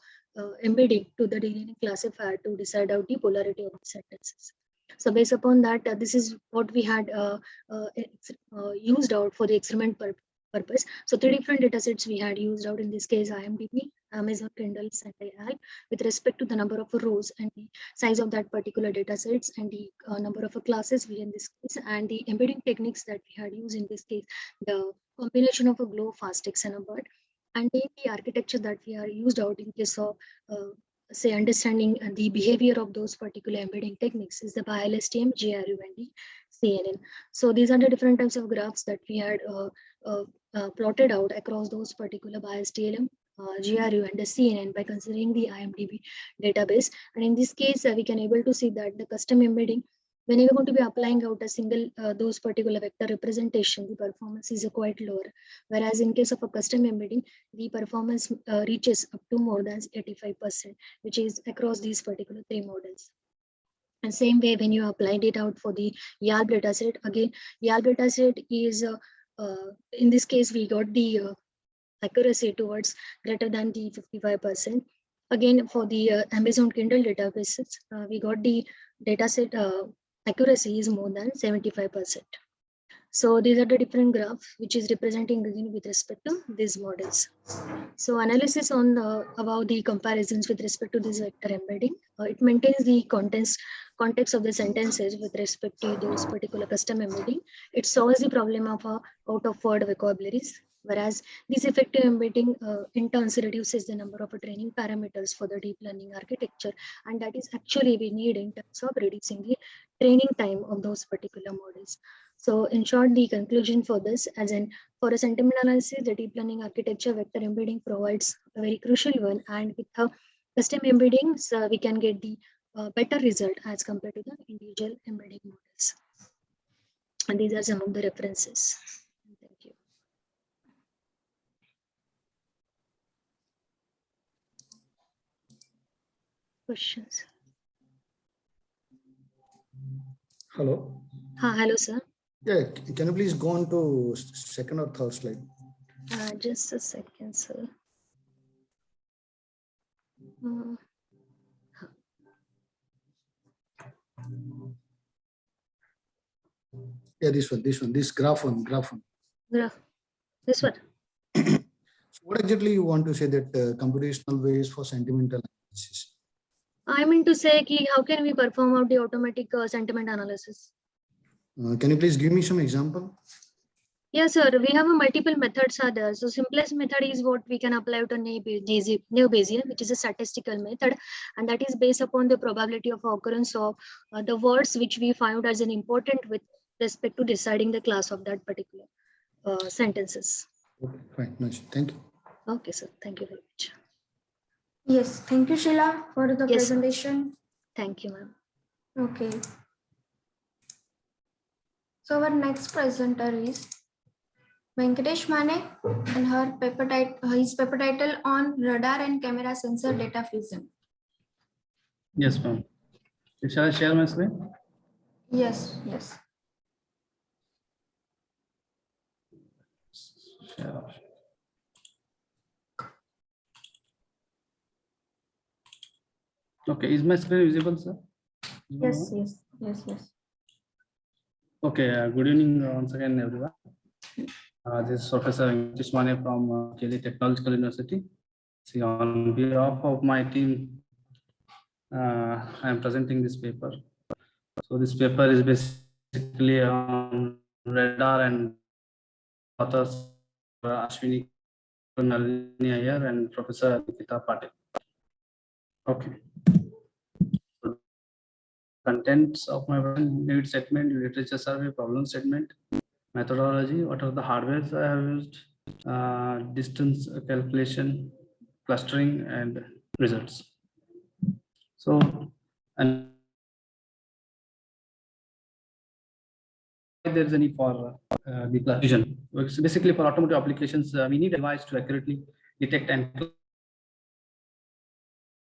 embedding to the delineating classifier to decide out the polarity of the sentences. So based upon that, this is what we had used out for the experiment purpose. So three different data sets we had used out in this case: IMDb, Amazon Kindle, and Alp, with respect to the number of rows and the size of that particular data sets, and the number of classes we in this case, and the embedding techniques that we had used in this case, the combination of a glow, fastx, and a bird, and the architecture that we are used out in case of say understanding the behavior of those particular embedding techniques is the BiLSTM, GRU, and the CNN. So these are the different types of graphs that we had plotted out across those particular BiSTLM, GRU, and the CNN by considering the IMDb database. And in this case, we can able to see that the custom embedding, when you're going to be applying out a single those particular vector representation, the performance is quite lower. Whereas in case of a custom embedding, the performance reaches up to more than 85%, which is across these particular three models. And same way, when you applied it out for the YARB dataset, again, YARB dataset is in this case we got the accuracy towards greater than the 55%. Again, for the Amazon Kindle databases, we got the dataset accuracy is more than 75%. So these are the different graphs which is representing with respect to these models. So analysis on about the comparisons with respect to this vector embedding, it maintains the context of the sentences with respect to those particular custom embedding. It solves the problem of out of word vocabularies, whereas this effective embedding in turns reduces the number of training parameters for the deep learning architecture, and that is actually we need in terms of reducing the training time of those particular models. So in short, the conclusion for this, as in for a sentiment analysis, the deep learning architecture vector embedding provides a very crucial one, and with the custom embeddings, we can get the better result as compared to the individual embedding models. And these are some of the references. Thank you. Questions? Hello. Hello, sir. Yeah, can you please go on to second or third slide? Just a second, sir. Yeah, this graph one. This one. So what exactly you want to say that computational ways for sentimental analysis? I mean to say, how can we perform out the automatic sentiment analysis? Can you please give me some example? Yes, sir. We have a multiple methods are there. So simplest method is what we can apply to Naive-Bayesian, which is a statistical method, and that is based upon the probability of occurrence of the words which we found as an important with respect to deciding the class of that particular sentences. Okay, fine. Nice. Thank you. Okay, sir. Thank you very much. Yes, thank you, Sheila, for the Yes, presentation. Thank you, ma'am. Okay. So our next presenter is Venkatesh Mane, and his paper title on radar and camera sensor data fusion. Yes, ma'am. Shall I share my screen? Yes. Share. Okay, is my screen visible, sir? Yes. Okay, good evening once again, everyone. This is Professor Venkatesh Mane from Delhi Technological University. See, on behalf of my team, I am presenting this paper. So this paper is basically on radar, and authors Ashwini Nalini Iyer and Professor Nikita Patil. Okay. Contents of my need statement, literature survey, problem statement, methodology, what are the hardwares I have used, distance calculation, clustering, and results. So, and there is a need for the class vision. So basically, for automotive applications, we need a device to accurately detect and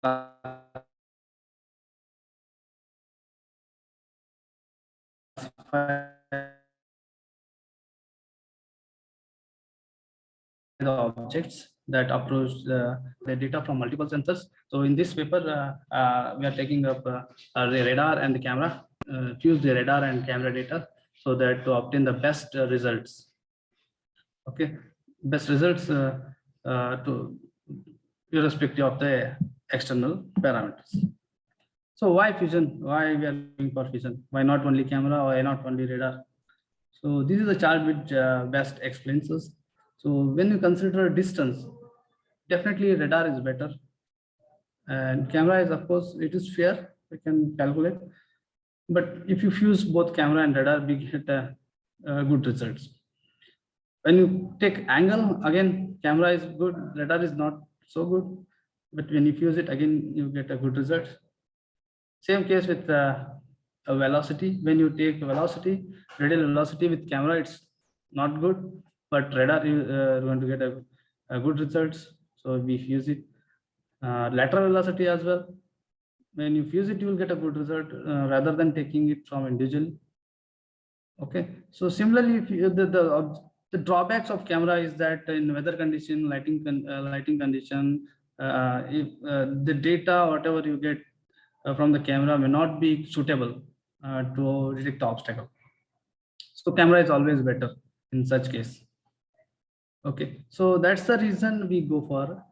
classify the objects that approach the data from multiple sensors. So in this paper, we are taking up the radar and the camera, fuse the radar and camera data so that to obtain the best results. Okay, best results to irrespective of the external parameters. So why fusion? Why we are going for fusion? Why not only camera or why not only radar? So this is a chart which best explains us. So when you consider distance, definitely radar is better, and camera is, of course, it is fair, we can calculate. But if you fuse both camera and radar, we get good results. When you take angle, again, camera is good, radar is not so good. But when you fuse it, again, you get a good result. Same case with a velocity. When you take velocity, radial velocity with camera, it's not good, but radar you are going to get a good results. So we fuse it. Lateral velocity as well. When you fuse it, you will get a good result rather than taking it from individually. Okay. So similarly, if you, the drawbacks of camera is that in weather condition, lighting condition, if the data whatever you get from the camera may not be suitable to detect the obstacle. So camera is always better in such case. Okay, so that's the reason we go for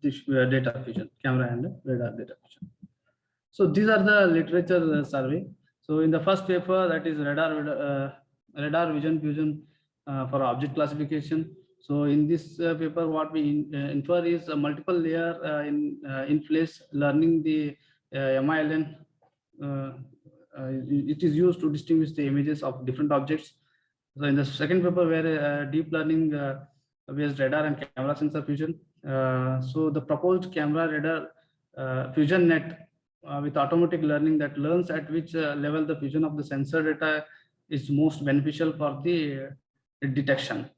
this data fusion, camera and radar data fusion. So these are the literature survey. So in the first paper, that is radar vision fusion for object classification. So in this paper, what we infer is a multiple layer in place learning the MILN. It is used to distinguish the images of different objects. So in the second paper, where deep learning based radar and camera sensor fusion. So the proposed camera radar fusion net with automatic learning that learns at which level the fusion of the sensor data is most beneficial for the detection.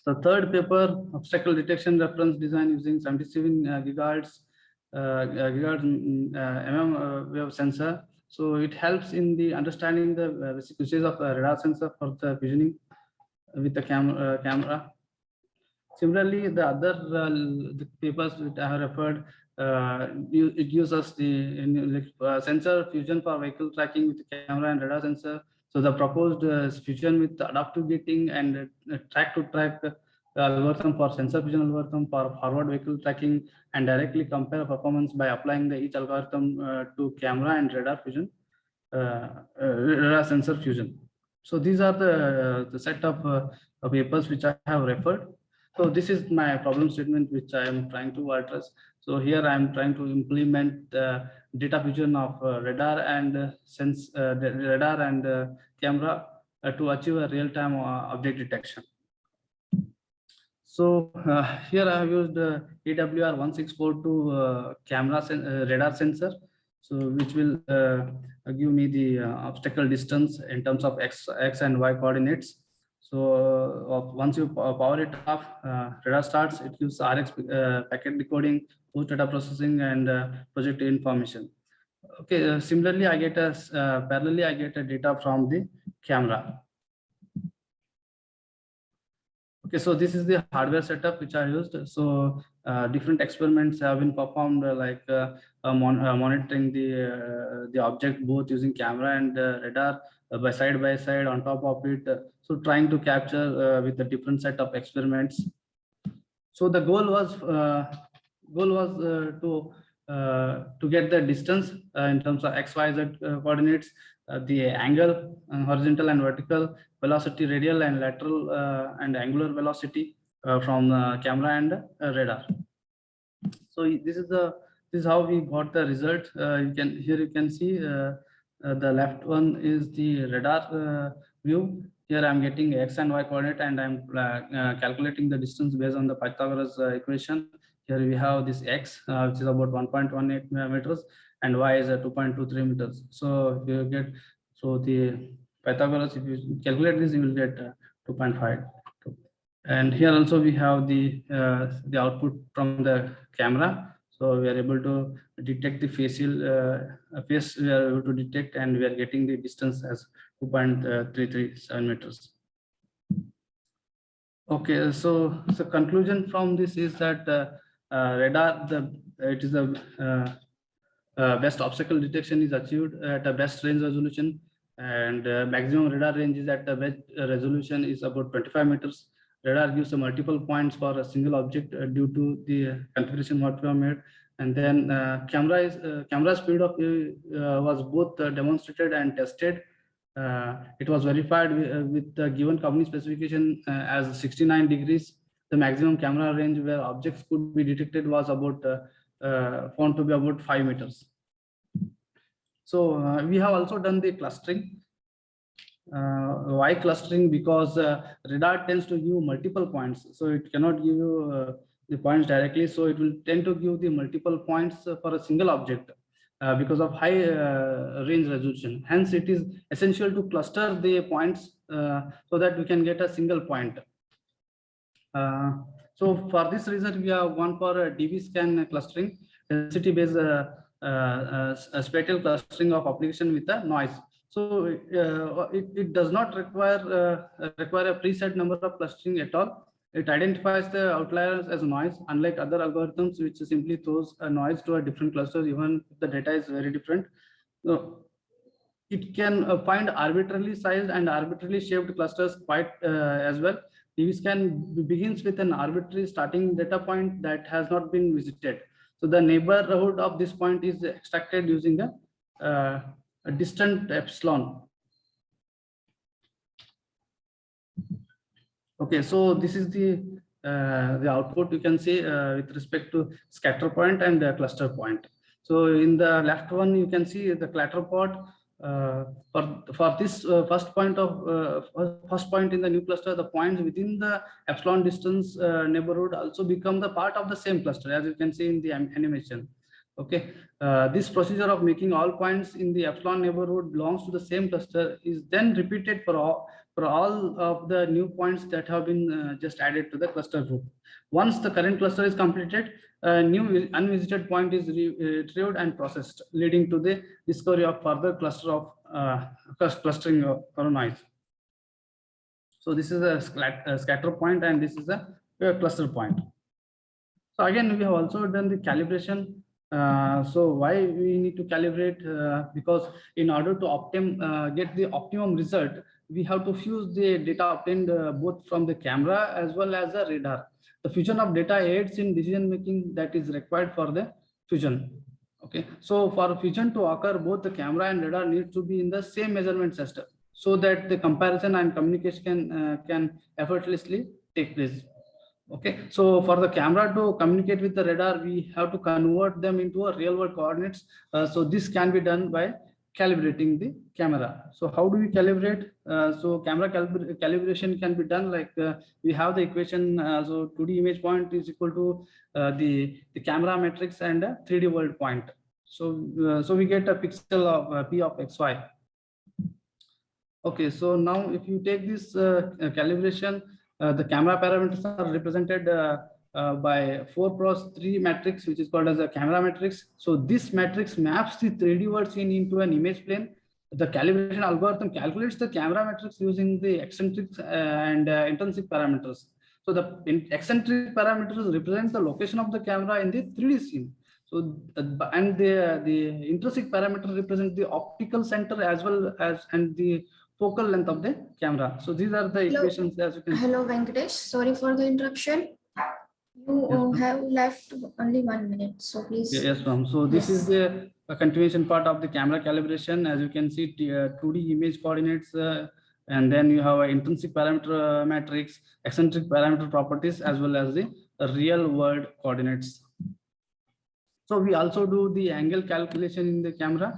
The third paper, obstacle detection reference design using 77 gigahertz wave sensor. So it helps in the understanding the basic usage of radar sensor for the visioning with the camera. Similarly, the other the papers which I have referred, it uses the sensor fusion for vehicle tracking with camera and radar sensor. So the proposed fusion with adaptive gating and track-to-track algorithm for sensor fusion algorithm for forward vehicle tracking, and directly compare performance by applying each algorithm to camera and radar fusion, radar sensor fusion. So these are the set of papers which I have referred. So this is my problem statement which I am trying to address. So here I am trying to implement data fusion of radar and radar and camera to achieve a real-time object detection. So here I have used AWR1642 camera radar sensor, so which will give me the obstacle distance in terms of x and y coordinates. So once you power it off, radar starts. It gives RX packet decoding, post data processing, and project information. Okay. Similarly, I get parallelly I get a data from the camera. Okay, so this is the hardware setup which I used. So different experiments have been performed, monitoring the object both using camera and radar by side on top of it. So trying to capture with a different set of experiments. So the goal was to get the distance in terms of x, y, z coordinates the angle, horizontal and vertical, velocity, radial and lateral and angular velocity from camera and radar. So this is how we got the result. You can see the left one is the radar view. Here I'm getting x and y coordinate, and I'm calculating the distance based on the Pythagoras equation. Here we have this x, which is about 1.18 meters, and y is 2.23 meters. So you get, so the Pythagoras, if you calculate this, you will get 2.5. And here also we have the output from the camera. So we are able to detect the facial face, we are able to detect, and we are getting the distance as 2.337 meters. Okay, so the conclusion from this is that radar, it is the best obstacle detection is achieved at the best range resolution, and maximum radar range is at the best resolution is about 25 meters. Radar gives multiple points for a single object due to the configuration what we have made. And then camera speed of was both demonstrated and tested. It was verified with the given company specification as 69 degrees. The maximum camera range where objects could be detected was about found to be about 5 meters. So we have also done the clustering. Why clustering? Because radar tends to give multiple points, so it cannot give you the points directly, so it will tend to give the multiple points for a single object because of high range resolution. Hence it is essential to cluster the points so that we can get a single point. So for this reason we have gone for DB scan clustering, density based spatial clustering of application with the noise. So it does not require a preset number of clustering at all. It identifies the outliers as noise, unlike other algorithms which simply throws a noise to a different cluster even if the data is very different. So it can find arbitrarily sized and arbitrarily shaped clusters quite as well. DB scan begins with an arbitrary starting data point that has not been visited. So the neighborhood of this point is extracted using a distant epsilon. Okay, so this is the output you can see with respect to scatter point and cluster point. So in the left one you can see the scatter point. For this first point in the new cluster, the points within the epsilon distance neighborhood also become the part of the same cluster, as you can see in the animation. Okay, this procedure of making all points in the epsilon neighborhood belongs to the same cluster is then repeated for all of the new points that have been just added to the cluster group. Once the current cluster is completed, a new unvisited point is retrieved and processed, leading to the discovery of further cluster of clustering or noise. So this is a scatter point and this is a cluster point. So again, we have also done the calibration. So why we need to calibrate? Because in order to get the optimum result, we have to fuse the data obtained both from the camera as well as the radar. The fusion of data aids in decision making that is required for the fusion. Okay, so for fusion to occur, both the camera and radar need to be in the same measurement system so that the comparison and communication can effortlessly take place. Okay, so for the camera to communicate with the radar, we have to convert them into a real world coordinates. So this can be done by calibrating the camera. So how do we calibrate? So camera calibration can be done like we have the equation. So 2D image point is equal to the camera matrix and a 3D world point. So so we get a pixel of P of XY. Okay, so now if you take this calibration, the camera parameters are represented by 4x3 matrix, which is called as a camera matrix. So this matrix maps the 3D world scene into an image plane. The calibration algorithm calculates the camera matrix using the eccentric and intrinsic parameters. So the eccentric parameters represent the location of the camera in the 3D scene. So and the intrinsic parameters represent the optical center as well as and the focal length of the camera. So these are the equations as you can see. Hello, Venkatesh. Sorry for the interruption. You have left only 1 minute, so please. Yes, ma'am. So this is the a continuation part of the camera calibration. As you can see, 2D image coordinates, and then you have intrinsic parameter matrix, eccentric parameter properties, as well as the real world coordinates. So we also do the angle calculation in the camera,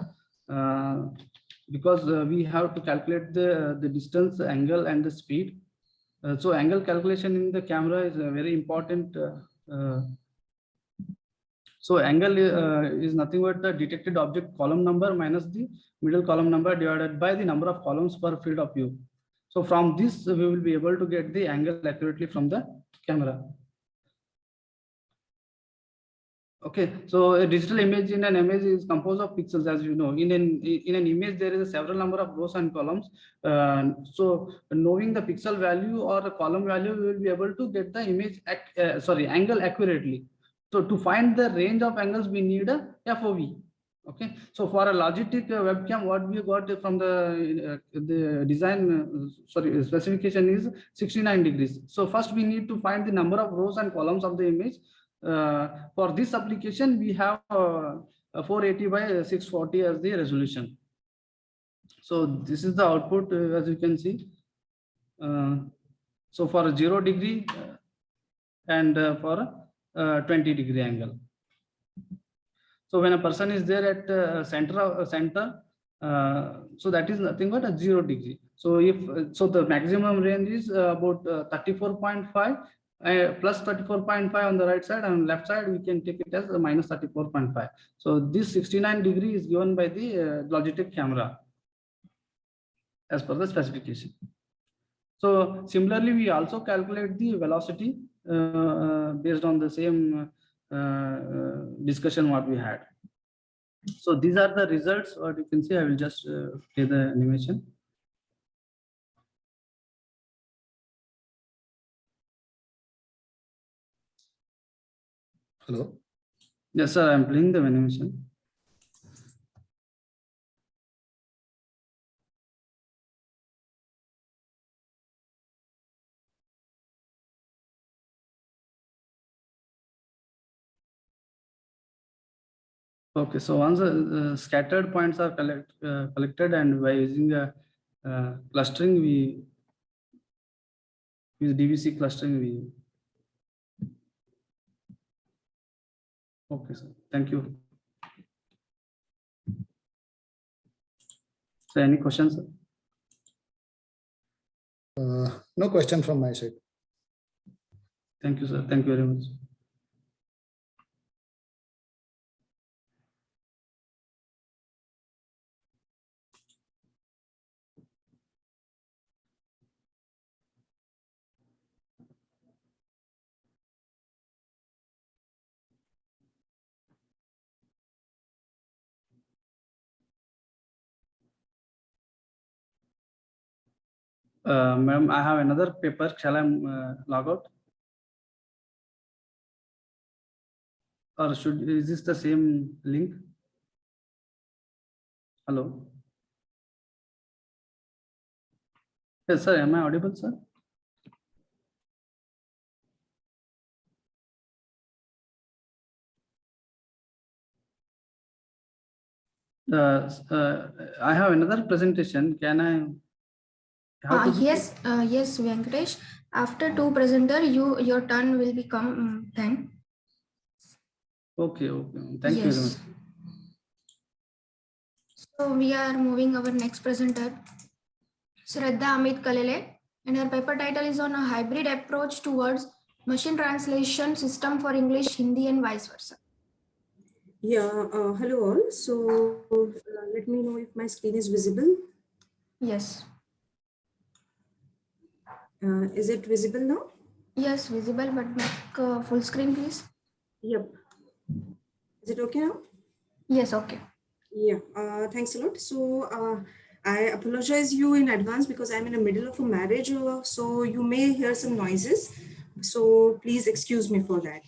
because we have to calculate the distance, angle, and the speed. So angle calculation in the camera is very important. So angle is nothing but the detected object column number minus the middle column number divided by the number of columns per field of view. So from this, we will be able to get the angle accurately from the camera. Okay, so a digital image in an image is composed of pixels, as you know. In an image, there is a several number of rows and columns. So knowing the pixel value or the column value, we will be able to get the image angle accurately. So to find the range of angles, we need a FOV. Okay, so for a Logitech webcam, what we got from the design specification is 69 degrees. So first we need to find the number of rows and columns of the image. For this application, we have 480 by 640 as the resolution. So this is the output, as you can see. So for a 0 degree and for a 20 degree angle. So when a person is there at center, so that is nothing but a 0 degree. So if so, the maximum range is about 34.5. Plus 34.5 on the right side, and left side we can take it as a minus 34.5. So this 69 degree is given by the Logitech camera as per the specification. So similarly, we also calculate the velocity based on the same discussion what we had. So these are the results. What you can see, I will just play the animation. Hello. Yes, sir. I'm playing the animation. Okay, so once the scattered points are collected, and by using clustering, we use DVC clustering. Okay, sir. Thank you. So, any questions, sir? No question from my side. Thank you, sir. Thank you very much. Ma'am, I have another paper. Shall I log out? Or is this the same link? Hello? Yes, sir. Am I audible, sir? I have another presentation. Can I? Yes, Venkatesh. After two presenter, your turn will become then. Okay. Thank you very much. So we are moving our next presenter, Shraddha Amit Kalele, and her paper title is on a hybrid approach towards machine translation system for English, Hindi, and vice versa. Yeah, hello all. So let me know if my screen is visible. Yes. Is it visible now? Yes, visible, but make full screen, please. Yep. Is it okay now? Yes, okay. Yeah, thanks a lot. So I apologize you in advance because I'm in the middle of a marriage, so you may hear some noises. So please excuse me for that.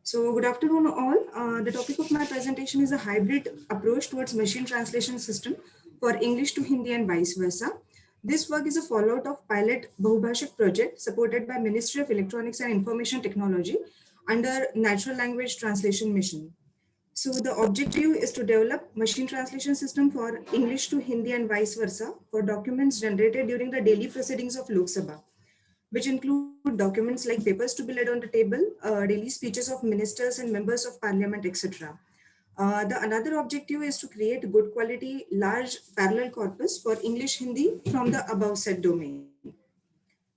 So good afternoon all. The topic of my presentation is a hybrid approach towards machine translation system for English to Hindi and vice versa. This work is a fallout of pilot Bahubhashik project supported by Ministry of Electronics and Information Technology under Natural Language Translation Mission. So the objective is to develop machine translation system for English to Hindi and vice versa for documents generated during the daily proceedings of Lok Sabha, which include documents like papers to be laid on the table, daily speeches of ministers and members of parliament, etc. The another objective is to create good quality, large parallel corpus for English Hindi from the above said domain.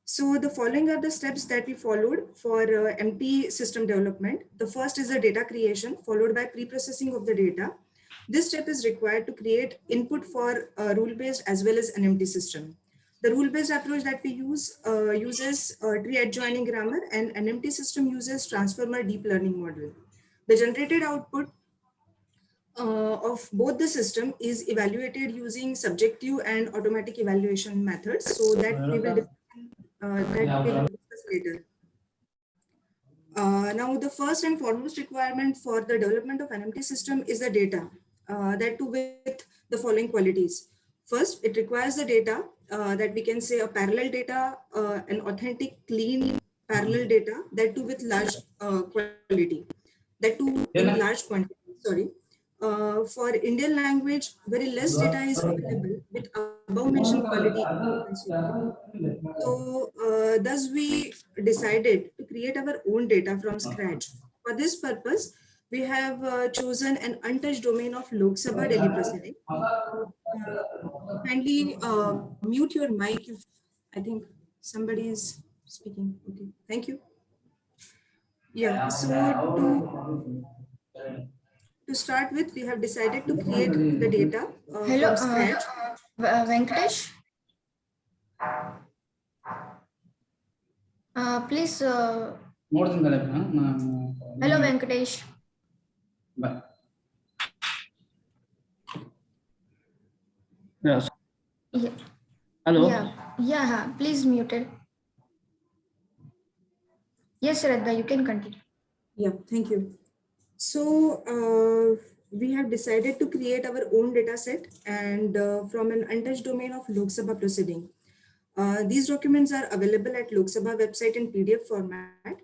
So the following are the steps that we followed for MT system development. The first is the data creation, followed by pre-processing of the data. This step is required to create input for rule-based as well as an MT system. The rule-based approach that we use uses tree adjoining grammar, and an MT system uses transformer deep learning model. The generated output of both the system is evaluated using subjective and automatic evaluation methods, so that we will discuss later. Now, the first and foremost requirement for the development of an MT system is the data, that too with the following qualities. First, it requires the data that we can say a parallel data, an authentic, clean parallel data, that too with large quality, that too in large quantity, sorry. For Indian language, very less data is available with above mentioned quality. So thus we decided to create our own data from scratch. For this purpose, we have chosen an untouched domain of Lok Sabha daily proceeding. Kindly mute your mic if I think somebody is speaking. Okay, thank you. Yeah, so to start with, we have decided to create the data Hello, from scratch. Venkatesh. Please. Hello, Venkatesh. Yes. Yeah. Hello. Yeah. Please mute it. Yes, Shraddha, you can continue. Yeah, thank you. So we have decided to create our own data set and from an untouched domain of Lok Sabha proceeding. These documents are available at Lok Sabha website in PDF format,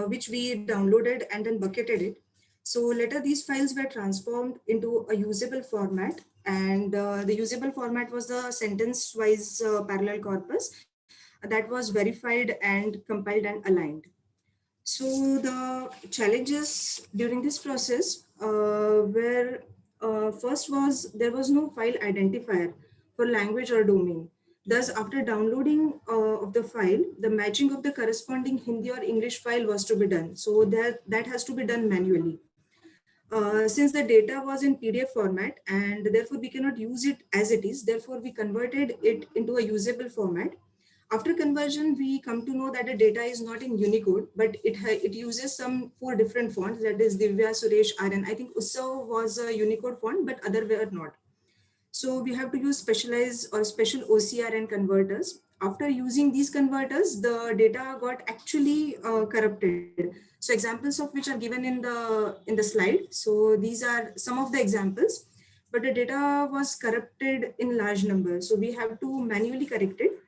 which we downloaded and then bucketed it. So later these files were transformed into a usable format, and the usable format was the sentence-wise parallel corpus that was verified and compiled and aligned. So the challenges during this process were first was there was no file identifier for language or domain. Thus, after downloading of the file, the matching of the corresponding Hindi or English file was to be done. So that has to be done manually. Since the data was in PDF format and therefore we cannot use it as it is, therefore we converted it into a usable format. After conversion, we come to know that the data is not in Unicode, but it uses some 4 different fonts, that is Divya, Suresh, Aryan. I think Utsav was a Unicode font, but other were not. So we have to use specialized or special OCR and converters. After using these converters, the data got actually corrupted. So examples of which are given in the slide. So these are some of the examples, but the data was corrupted in large numbers. So we have to manually correct it.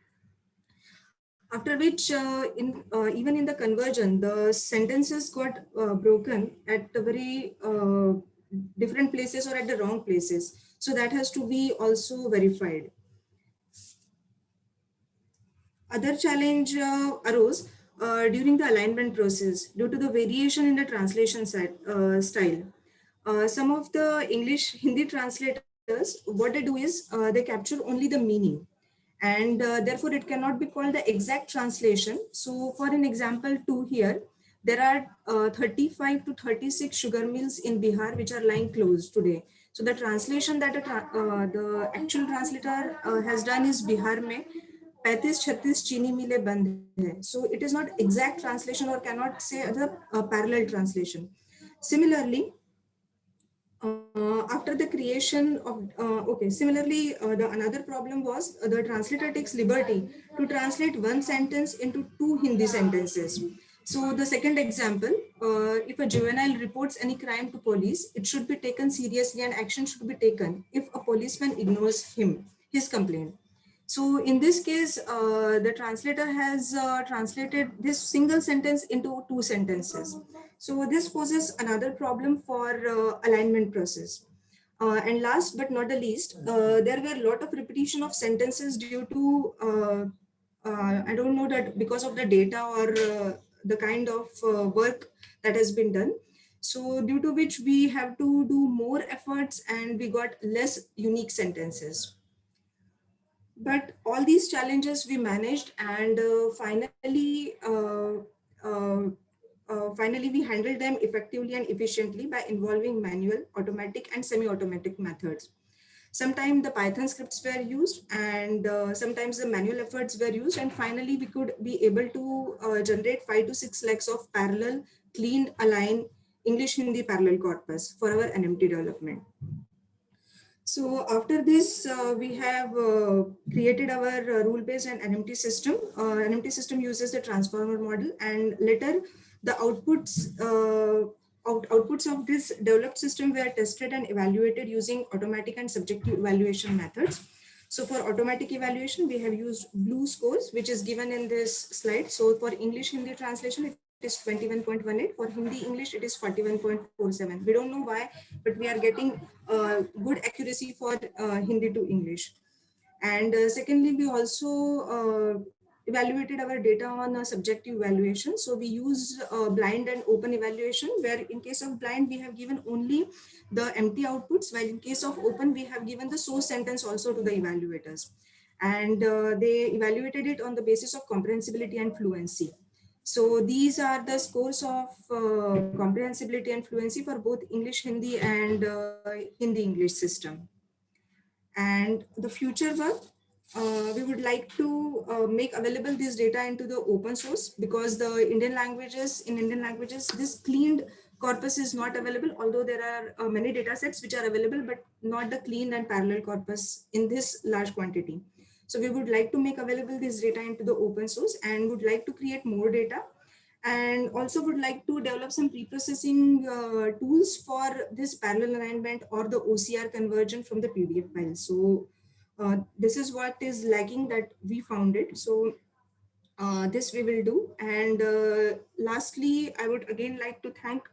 After which, even in the conversion, the sentences got broken at the very different places or at the wrong places. So that has to be also verified. Other challenge arose during the alignment process due to the variation in the translation style. Some of the English Hindi translators, what they do is they capture only the meaning, and therefore it cannot be called the exact translation. So for an example 2 here, there are 35 to 36 sugar mills in Bihar which are lying closed today. So the translation that the actual translator has done is Bihar mein 35-36 चीनी मिलें बंद हैं. So it is not exact translation or cannot say the parallel translation. Similarly, after the creation of the another problem was the translator takes liberty to translate one sentence into 2 Hindi sentences. So the second example, if a juvenile reports any crime to police, it should be taken seriously and action should be taken if a policeman ignores his complaint. So in this case, the translator has translated this single sentence into 2 sentences. So this poses another problem for alignment process. And last but not the least, there were a lot of repetition of sentences due to, I don't know that because of the data or the kind of work that has been done. So due to which we have to do more efforts and we got less unique sentences. But all these challenges we managed, and finally we handled them effectively and efficiently by involving manual, automatic and semi-automatic methods. Sometimes the Python scripts were used, and sometimes the manual efforts were used, and finally we could be able to generate 5 to 6 lakhs of parallel, clean, align English Hindi parallel corpus for our NMT development. So after this, we have created our rule-based and NMT system. NMT system uses the transformer model, and later the outputs of this developed system were tested and evaluated using automatic and subjective evaluation methods. So for automatic evaluation, we have used blue scores, which is given in this slide. So for English Hindi translation, it is 21.18. For Hindi English, it is 41.47. We don't know why, but we are getting good accuracy for Hindi to English. And secondly, we also evaluated our data on a subjective evaluation. So we used blind and open evaluation, where in case of blind, we have given only the empty outputs, while in case of open, we have given the source sentence also to the evaluators. And they evaluated it on the basis of comprehensibility and fluency. So these are the scores of comprehensibility and fluency for both English Hindi and Hindi English system. And the future work, we would like to make available this data into the open source, because in Indian languages, this cleaned corpus is not available, although there are many data sets which are available, but not the clean and parallel corpus in this large quantity. So we would like to make available this data into the open source, and would like to create more data, and also would like to develop some pre-processing tools for this parallel alignment or the OCR conversion from the PDF file. So this is what is lacking that we found it. So this we will do. And lastly, I would again like to thank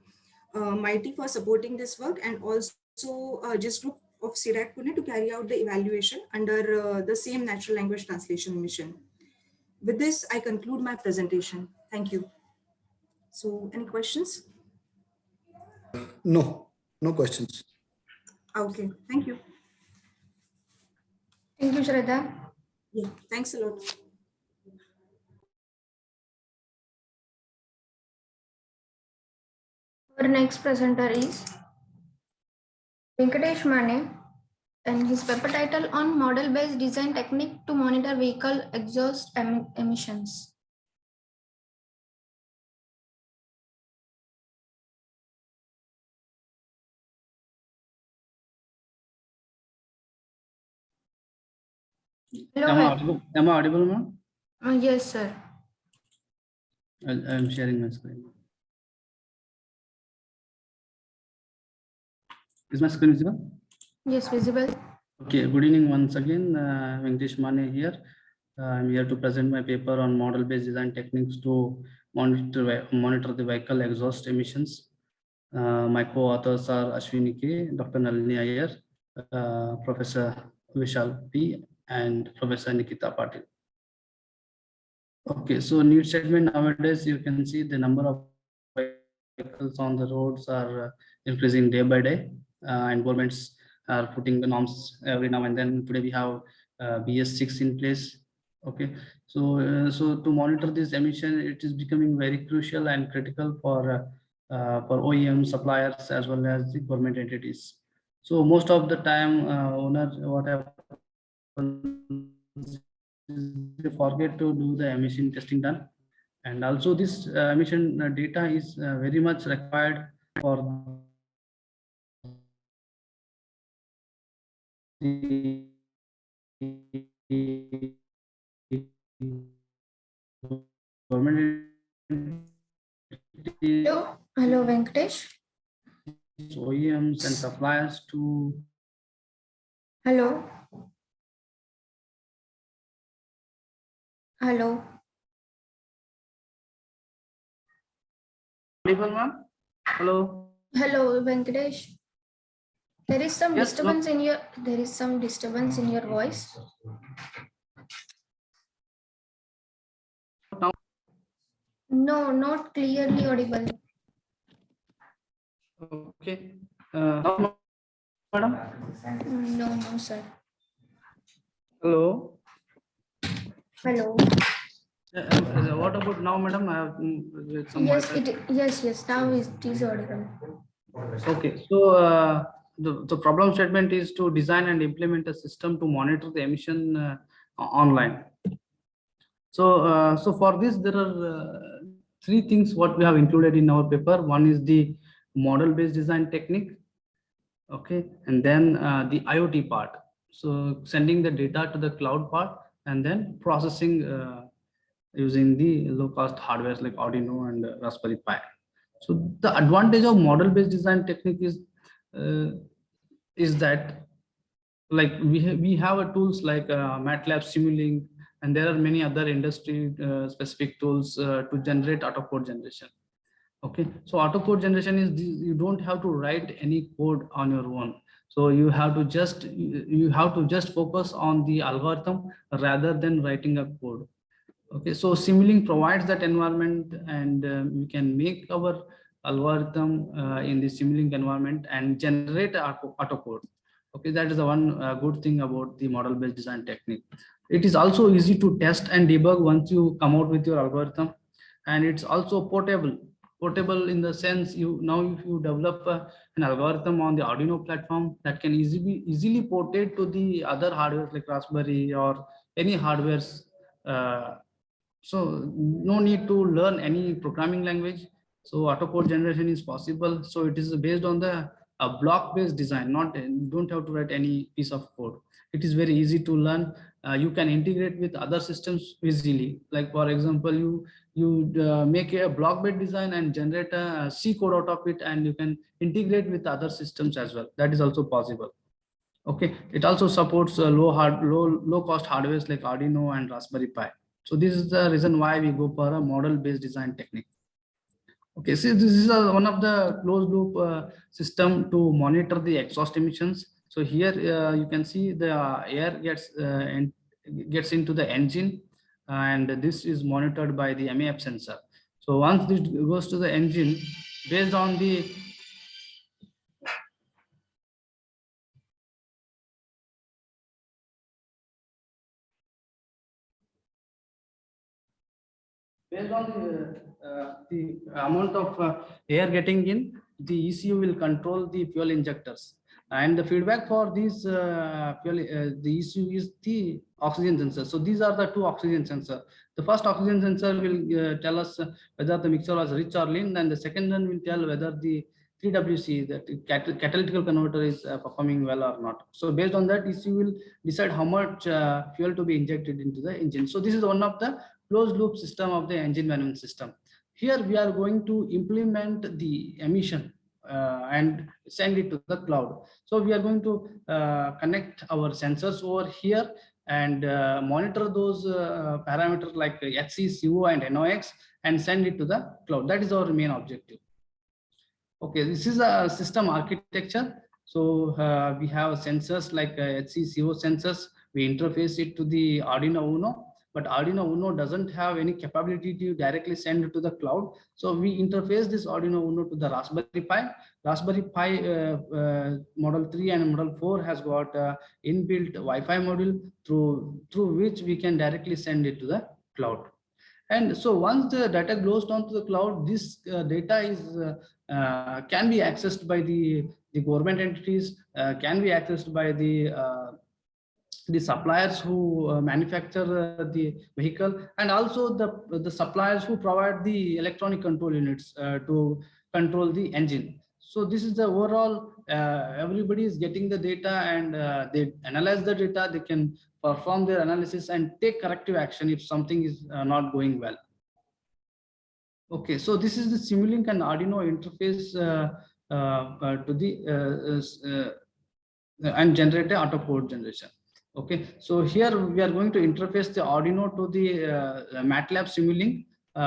Mighty for supporting this work, and also JIS Group of CIRAC Pune to carry out the evaluation under the same natural language translation mission. With this, I conclude my presentation. Thank you. So any questions? No, no questions. Okay, thank you. Thank you, Shraddha. Yeah, thanks a lot. Our next presenter is Venkatesh Mane, and his paper title on model-based design technique to monitor vehicle exhaust emissions. Hello, Am I audible, ma'am? yes, sir. I'm sharing my screen. Is my screen visible? Yes, visible. Okay, good evening once again. Venkatesh Mane here. I'm here to present my paper on model-based design techniques to monitor the vehicle exhaust emissions. My co-authors are Ashwini K, Dr. Nalini Iyer, Professor Vishal P, and Professor Nikita Patil. Okay, so new segment nowadays, you can see the number of vehicles on the roads are increasing day by day, and governments are putting the norms every now and then. Today we have BS6 in place. Okay, so to monitor this emission, it is becoming very crucial and critical for OEM suppliers as well as the government entities. So most of the time, owners, what happens is they forget to do the emission testing done, and also this emission data is very much required for the government. Hello, Venkatesh. OEMs and suppliers to. Hello. Hello. Audible, ma'am? Hello. Hello, Venkatesh. There is some Yes, disturbance in your voice. Now, No, not clearly audible. okay. Now, madam. No, sir. Hello. Hello. What about now, madam? I have some Yes, Wi-Fi. yes. Now it is audible. Okay, so the problem statement is to design and implement a system to monitor the emission online. So for this, there are three things what we have included in our paper. One is the model-based design technique, okay, and then the IoT part. So sending the data to the cloud part, and then processing using the low-cost hardware like Arduino and Raspberry Pi. So the advantage of model-based design technique is that like we have a tools like MATLAB Simulink, and there are many other industry specific tools to generate autocode generation. Okay, so autocode generation is you don't have to write any code on your own. So you have to just focus on the algorithm rather than writing a code. Okay, so Simulink provides that environment, and we can make our algorithm in the Simulink environment and generate autocode. Okay, that is the one good thing about the model-based design technique. It is also easy to test and debug once you come out with your algorithm, and it's also portable. Portable in the sense if you develop an algorithm on the Arduino platform, that can easily ported to the other hardware like Raspberry or any hardwares. So no need to learn any programming language. So autocode generation is possible. So it is based on the block-based design. You don't have to write any piece of code. It is very easy to learn. You can integrate with other systems easily. Like for example, you make a block-based design and generate a C code out of it, and you can integrate with other systems as well. That is also possible. Okay, it also supports low cost hardwares like Arduino and Raspberry Pi. So this is the reason why we go for a model based design technique. Okay, so this is one of the closed loop system to monitor the exhaust emissions. So here you can see the air gets into the engine, and this is monitored by the MAF sensor. So once this goes to the engine, based on the the amount of air getting in, the ECU will control the fuel injectors, and the feedback for these the ECU is the oxygen sensor. So these are the two oxygen sensor. The first oxygen sensor will tell us whether the mixture was rich or lean, and the second one will tell whether the 3WC, that catalytic converter, is performing well or not. So based on that, ECU will decide how much fuel to be injected into the engine. So this is one of the closed loop system of the engine management system. Here we are going to implement the emission and send it to the cloud. So we are going to connect our sensors over here and monitor those parameters like HC, CO, and NOx, and send it to the cloud. That is our main objective. Okay, this is a system architecture. So we have sensors like HC, CO sensors. We interface it to the Arduino Uno, but Arduino Uno doesn't have any capability to directly send it to the cloud. So we interface this Arduino Uno to the Raspberry Pi. Raspberry Pi Model 3 and Model 4 has got inbuilt Wi-Fi module through which we can directly send it to the cloud. And so once the data goes down to the cloud, this data is can be accessed by the government entities, can be accessed by the suppliers who manufacture the vehicle, and also the suppliers who provide the electronic control units to control the engine. So this is the overall, everybody is getting the data, and they analyze the data, they can perform their analysis and take corrective action if something is not going well. Okay, so this is the Simulink and Arduino interface to the and generate the autocode generation. Okay, so here we are going to interface the Arduino to the MATLAB Simulink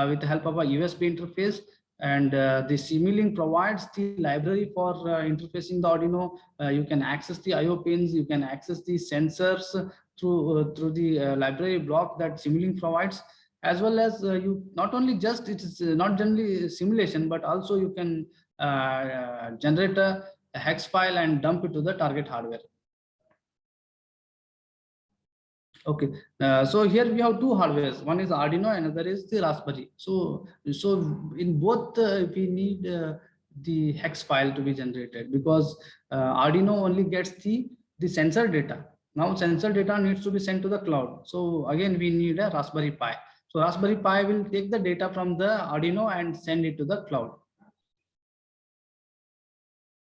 with the help of a USB interface, And the Simulink provides the library for interfacing the Arduino. You can access the IO pins, you can access the sensors through the library block that Simulink provides, as well as you not only just it is not generally simulation, but also you can generate a hex file and dump it to the target hardware. Okay, so here we have two hardwares. One is Arduino, another is the Raspberry. So in both we need the hex file to be generated, because Arduino only gets the sensor data. Now sensor data needs to be sent to the cloud. So again, we need a Raspberry Pi. So Raspberry Pi will take the data from the Arduino and send it to the cloud.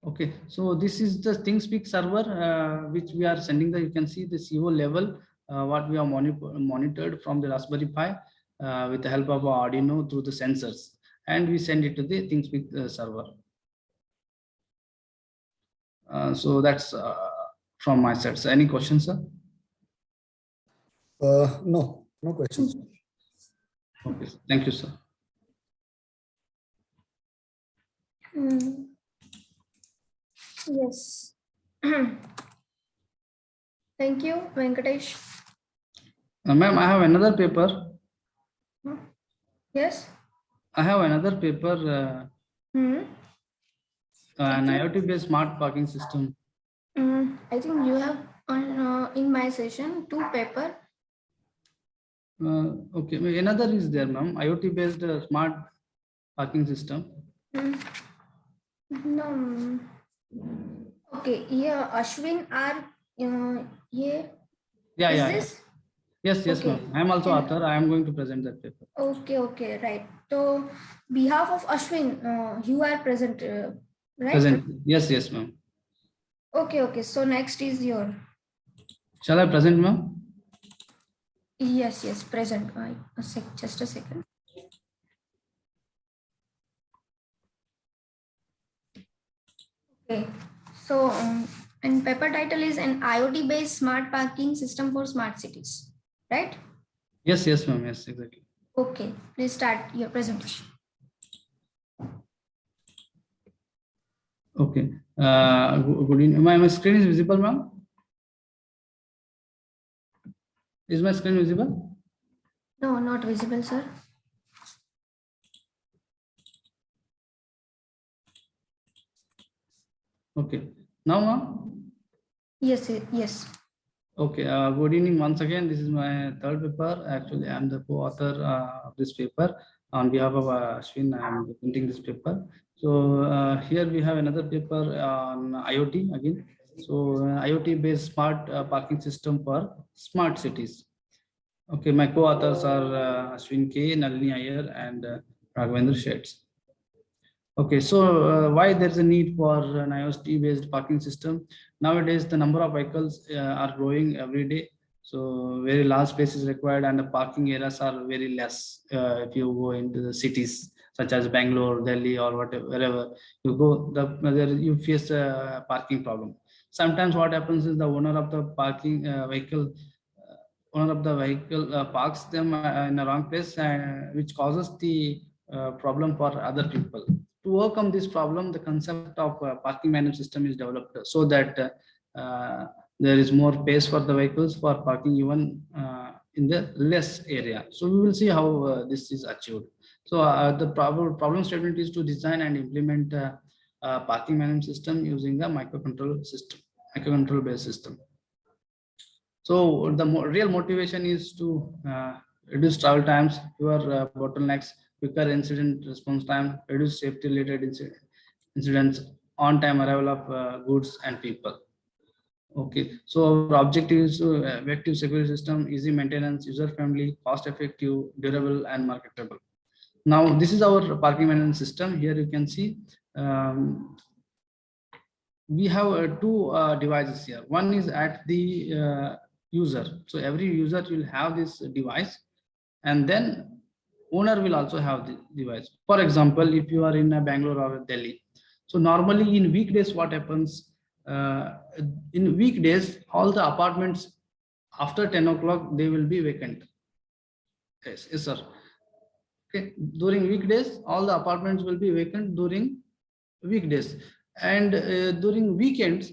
Okay, so this is the ThingSpeak server which we are sending the, you can see the CO level, what we are monitored from the Raspberry Pi with the help of Arduino through the sensors, and we send it to the ThingSpeak server. So that's from my side. So any questions, sir? No questions. Okay, thank you, sir. Yes. Thank you, Venkatesh. Ma'am, I have another paper. Yes. I have another paper, an IoT-based smart parking system. I think you have on in my session 2 paper. Okay, another is there, ma'am. IoT-based smart parking system. No. Okay. Yeah, Ashwin R. Yeah. Yeah. This? Yes, Okay. ma'am. I am also author. I am going to present that paper. Okay, right. So, behalf of Ashwin, you are present, right? Present. Yes, ma'am. Okay. So next is your. Shall I present, ma'am? Yes, present. Just a second. Okay. So, and paper title is an IoT-based smart parking system for smart cities, right? Yes, ma'am. Yes, exactly. Okay, please start your presentation. Okay. Good evening. My screen is visible, ma'am? Is my screen visible? No, not visible, sir. Okay. Now, ma'am? Yes. Okay. Good evening once again. This is my third paper. Actually, I am the co-author of this paper. On behalf of Ashwin, I am presenting this paper. So here we have another paper on IoT again. So IoT-based smart parking system for smart cities. Okay, my co-authors are Ashwin K, Nalini Iyer, and Raghavendra Shets. Okay, so why there's a need for an IoT-based parking system? Nowadays, the number of vehicles are growing every day. So very large space is required, and the parking areas are very less if you go into the cities such as Bangalore, Delhi, or whatever, wherever you go, there you face a parking problem. Sometimes what happens is the owner of the parking vehicle parks them in a wrong place, which causes the problem for other people. To overcome this problem, the concept of parking management system is developed so that there is more space for the vehicles for parking even in the less area. So we will see how this is achieved. So the problem statement is to design and implement a parking management system using a microcontroller based system. So the real motivation is to reduce travel times, fewer bottlenecks, quicker incident response time, reduce safety related incidents, on time arrival of goods and people. Okay, so our objective is to effective security system, easy maintenance, user friendly, cost effective, durable, and marketable. Now this is our parking management system. Here you can see we have two devices here. One is at the user. So every user will have this device, and then owner will also have the device. For example, if you are in Bangalore or Delhi, so normally in weekdays, what happens? In weekdays, all the apartments after 10 o'clock they will be vacant. Yes, sir. Okay, during weekdays, all the apartments will be vacant during weekdays, and during weekends,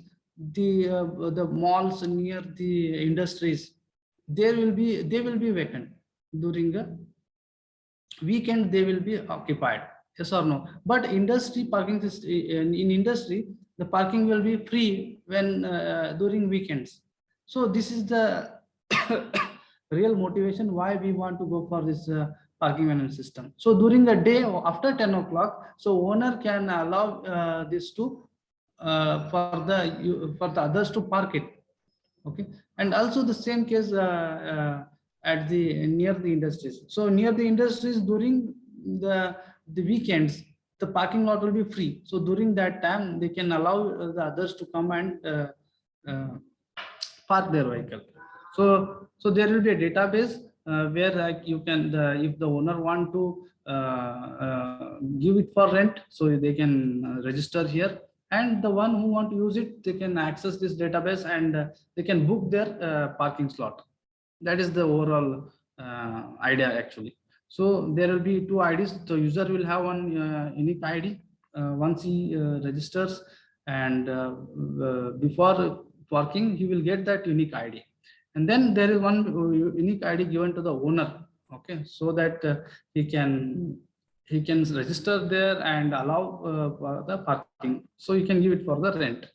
the malls near the industries, they will be vacant during a weekend. They will be occupied. Yes or no? But industry parking in industry, the parking will be free when during weekends. So this is the real motivation why we want to go for this parking management system. So during the day after 10 o'clock, so owner can allow this to for the others to park it. Okay, and also the same case at the near the industries. So near the industries, during the weekends, the parking lot will be free. So during that time, they can allow the others to come and uh, park their vehicle. So there will be a database where like you can, if the owner want to give it for rent, so they can register here, and the one who want to use it, they can access this database, and they can book their parking slot. That is the overall idea actually. So there will be two IDs. The user will have one unique ID once he registers, and before parking, he will get that unique ID. And then there is one unique ID given to the owner. Okay, so that he can register there and allow for the parking. So you can give it for the rent.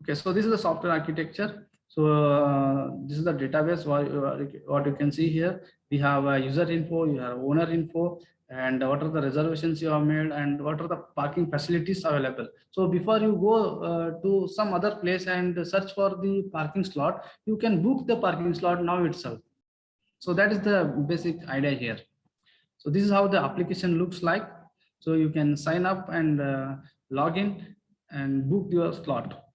Okay, so this is the software architecture. So this is the database. What you can see here, we have user info, you have owner info, and what are the reservations you have made, and what are the parking facilities available. So before you go to some other place and search for the parking slot, you can book the parking slot now itself. So that is the basic idea here. So this is how the application looks like. So you can sign up and log in and book your slot.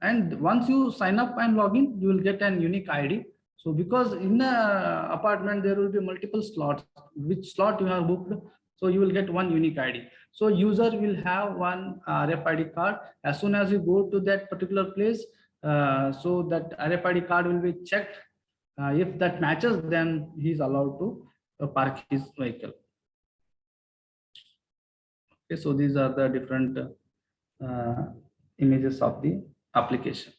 And once you sign up and log in, you will get an unique ID. So because in a apartment, there will be multiple slots, which slot you have booked. So you will get one unique ID. So user will have one RFID card. As soon as you go to that particular place, so that RFID card will be checked. If that matches, then he is allowed to park his vehicle. Okay, so these are the different images of the application.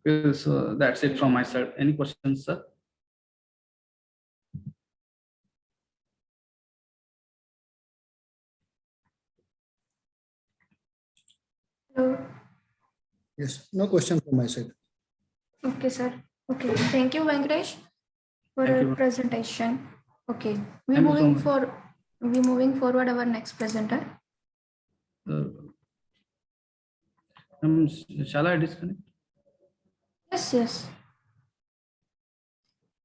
Okay, so that's it from my side. Any questions, sir? Hello. Yes, no question from my side. Okay, sir. Okay, thank you, Venkatesh, for Thank your you. presentation. Okay, Thank you so much. we're moving forward our next presenter. Shall I disconnect? Yes, yes.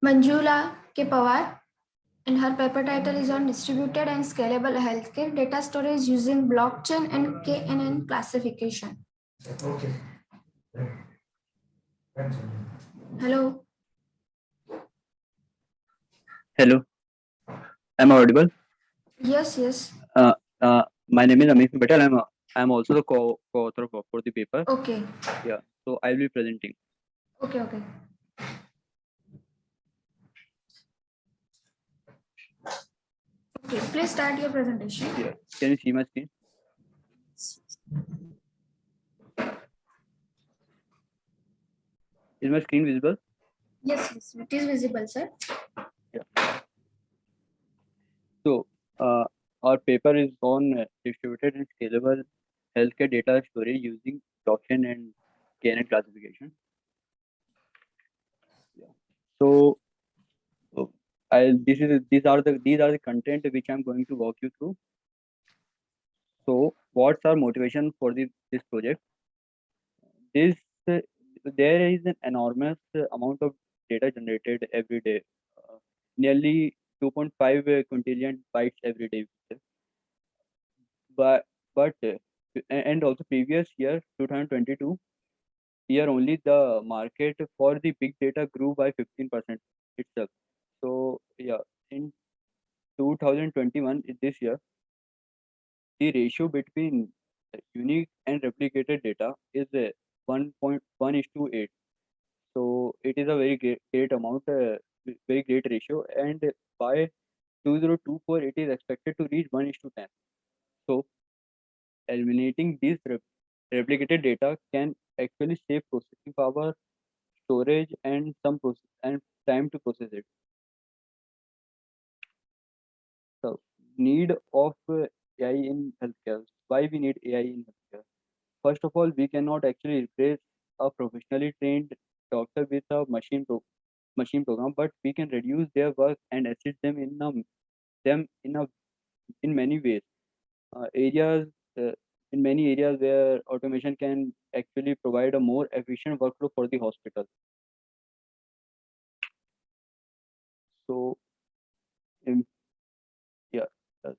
Manjula K. Pawar, and her paper title is on distributed and scalable healthcare data storage using blockchain and KNN classification. Okay. Hello. Hello, am I audible? Yes, yes. My name is Amit Patel. I'm also the co-author for the paper. Okay. Yeah, so I'll be presenting. Okay, okay. Okay, please start your presentation. Yeah, can you see my screen? Is my screen visible? Yes, yes, it is visible, sir. So our paper is on distributed and scalable healthcare data storage using blockchain and KNN classification. Yeah. So these are the content which I'm going to walk you through. So what's our motivation for this project? There is an enormous amount of data generated every day, nearly 2.5 quintillion bytes every day. But and also previous year 2022 year only, the market for the big data grew by 15% itself. So yeah, in 2021, this year, the ratio between unique and replicated data is 1.1:8. So it is a very great amount very great ratio, and by 2024 it is expected to reach 1:10. So eliminating these replicated data can actually save processing power, storage, and some process and time to process it. So need of AI in healthcare. Why we need AI in healthcare? First of all, we cannot actually replace a professionally trained doctor with a machine program, but we can reduce their work and assist them in many ways. Areas in many areas where automation can actually provide a more efficient workflow for the hospital. So, yeah, uh,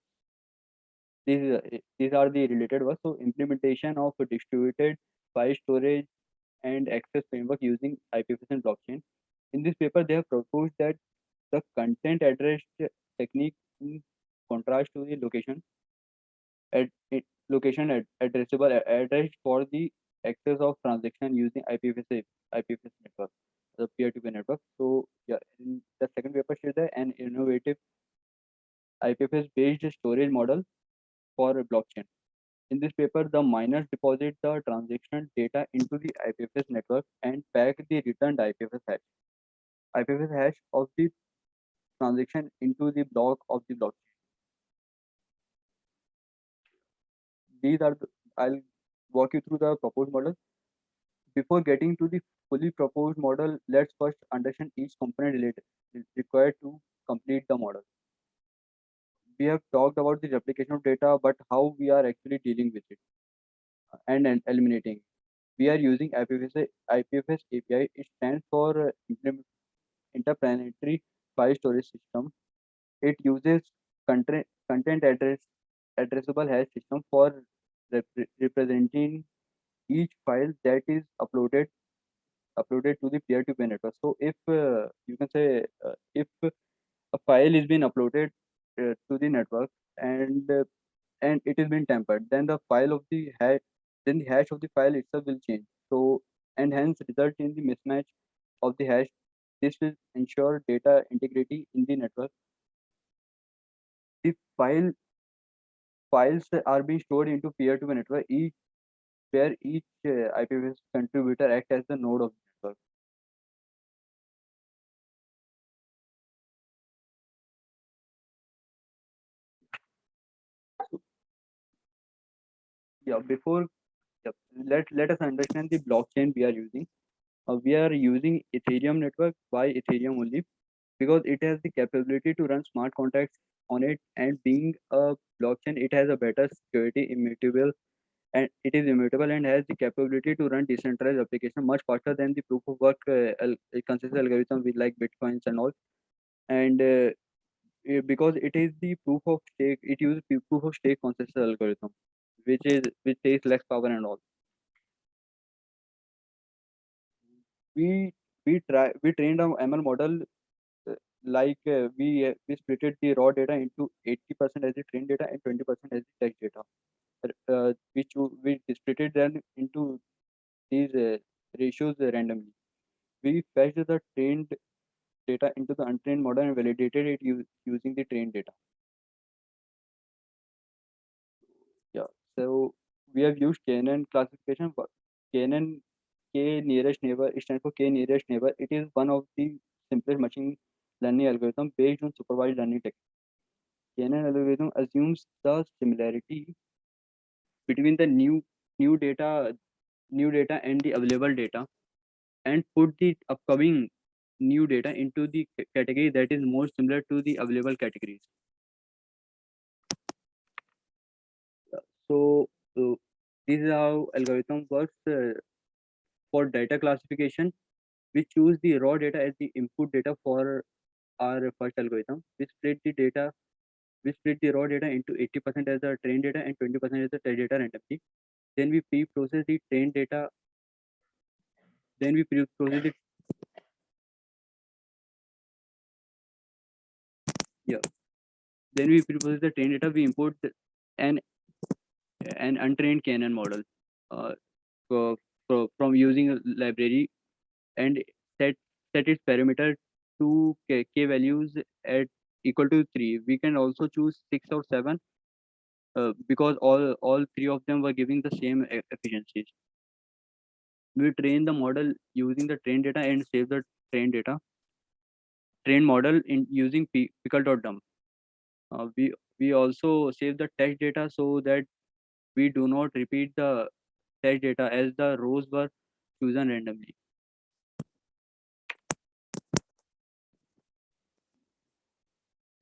these are the related work. So, implementation of a distributed file storage and access framework using IPFS and blockchain. In this paper, they have proposed that the content address technique, in contrast to the addressable address for the access of transaction using IPFS network, the peer-to-peer network. So yeah, in the second paper shows that an innovative IPFS-based storage model for a blockchain. In this paper, the miners deposit the transaction data into the IPFS network and pack the returned IPFS hash of the transaction into the block of the blockchain. I'll walk you through the proposed model. Before getting to the fully proposed model, let's first understand each component required to complete the model. We have talked about the replication of data, but how we are actually dealing with it and eliminating. We are using IPFS API. It stands for Interplanetary File Storage System. It uses content addressable hash system for representing each file that is uploaded to the peer-to-peer network. So if you can say if a file is being uploaded to the network and it is been tampered, then the hash of the file itself will change. So and hence result in the mismatch of the hash. This will ensure data integrity in the network. The files are being stored into peer-to-peer network, where each IPFS contributor acts as the node of the network. Yeah, let us understand the blockchain we are using. We are using Ethereum network. Why Ethereum only? Because it has the capability to run smart contracts on it, and being a blockchain, it has a better security, immutable and has the capability to run decentralized application much faster than the proof of work consensus algorithm with like bitcoins and all. And because it is the proof of stake, it uses proof of stake consensus algorithm, which takes less power and all. We trained a ML model we splitted the raw data into 80% as the trained data and 20% as the text data. We splitted them into these ratios randomly. We fetched the trained data into the untrained model and validated it using the trained data. Yeah, so we have used KNN classification. But KNN, K nearest neighbor, it stands for K nearest neighbor. It is one of the simplest machine learning algorithm based on supervised learning technique. KNN algorithm assumes the similarity between the new data and the available data, and put the upcoming new data into the category that is more similar to the available categories. So this is how algorithm works. For data classification, we choose the raw data as the input data for our first algorithm. We split the raw data into 80% as the trained data and 20% as the test data randomly. Then we pre-process the trained data. Then we pre-process the Then we pre-process the trained data. We import an untrained KNN model from using a library and set its parameter two k values at equal to 3. We can also choose 6 or 7 because all three of them were giving the same efficiencies. We train the model using the train data and save the train data. Train model in using pickle.dump. We also save the test data so that we do not repeat the test data as the rows were chosen randomly.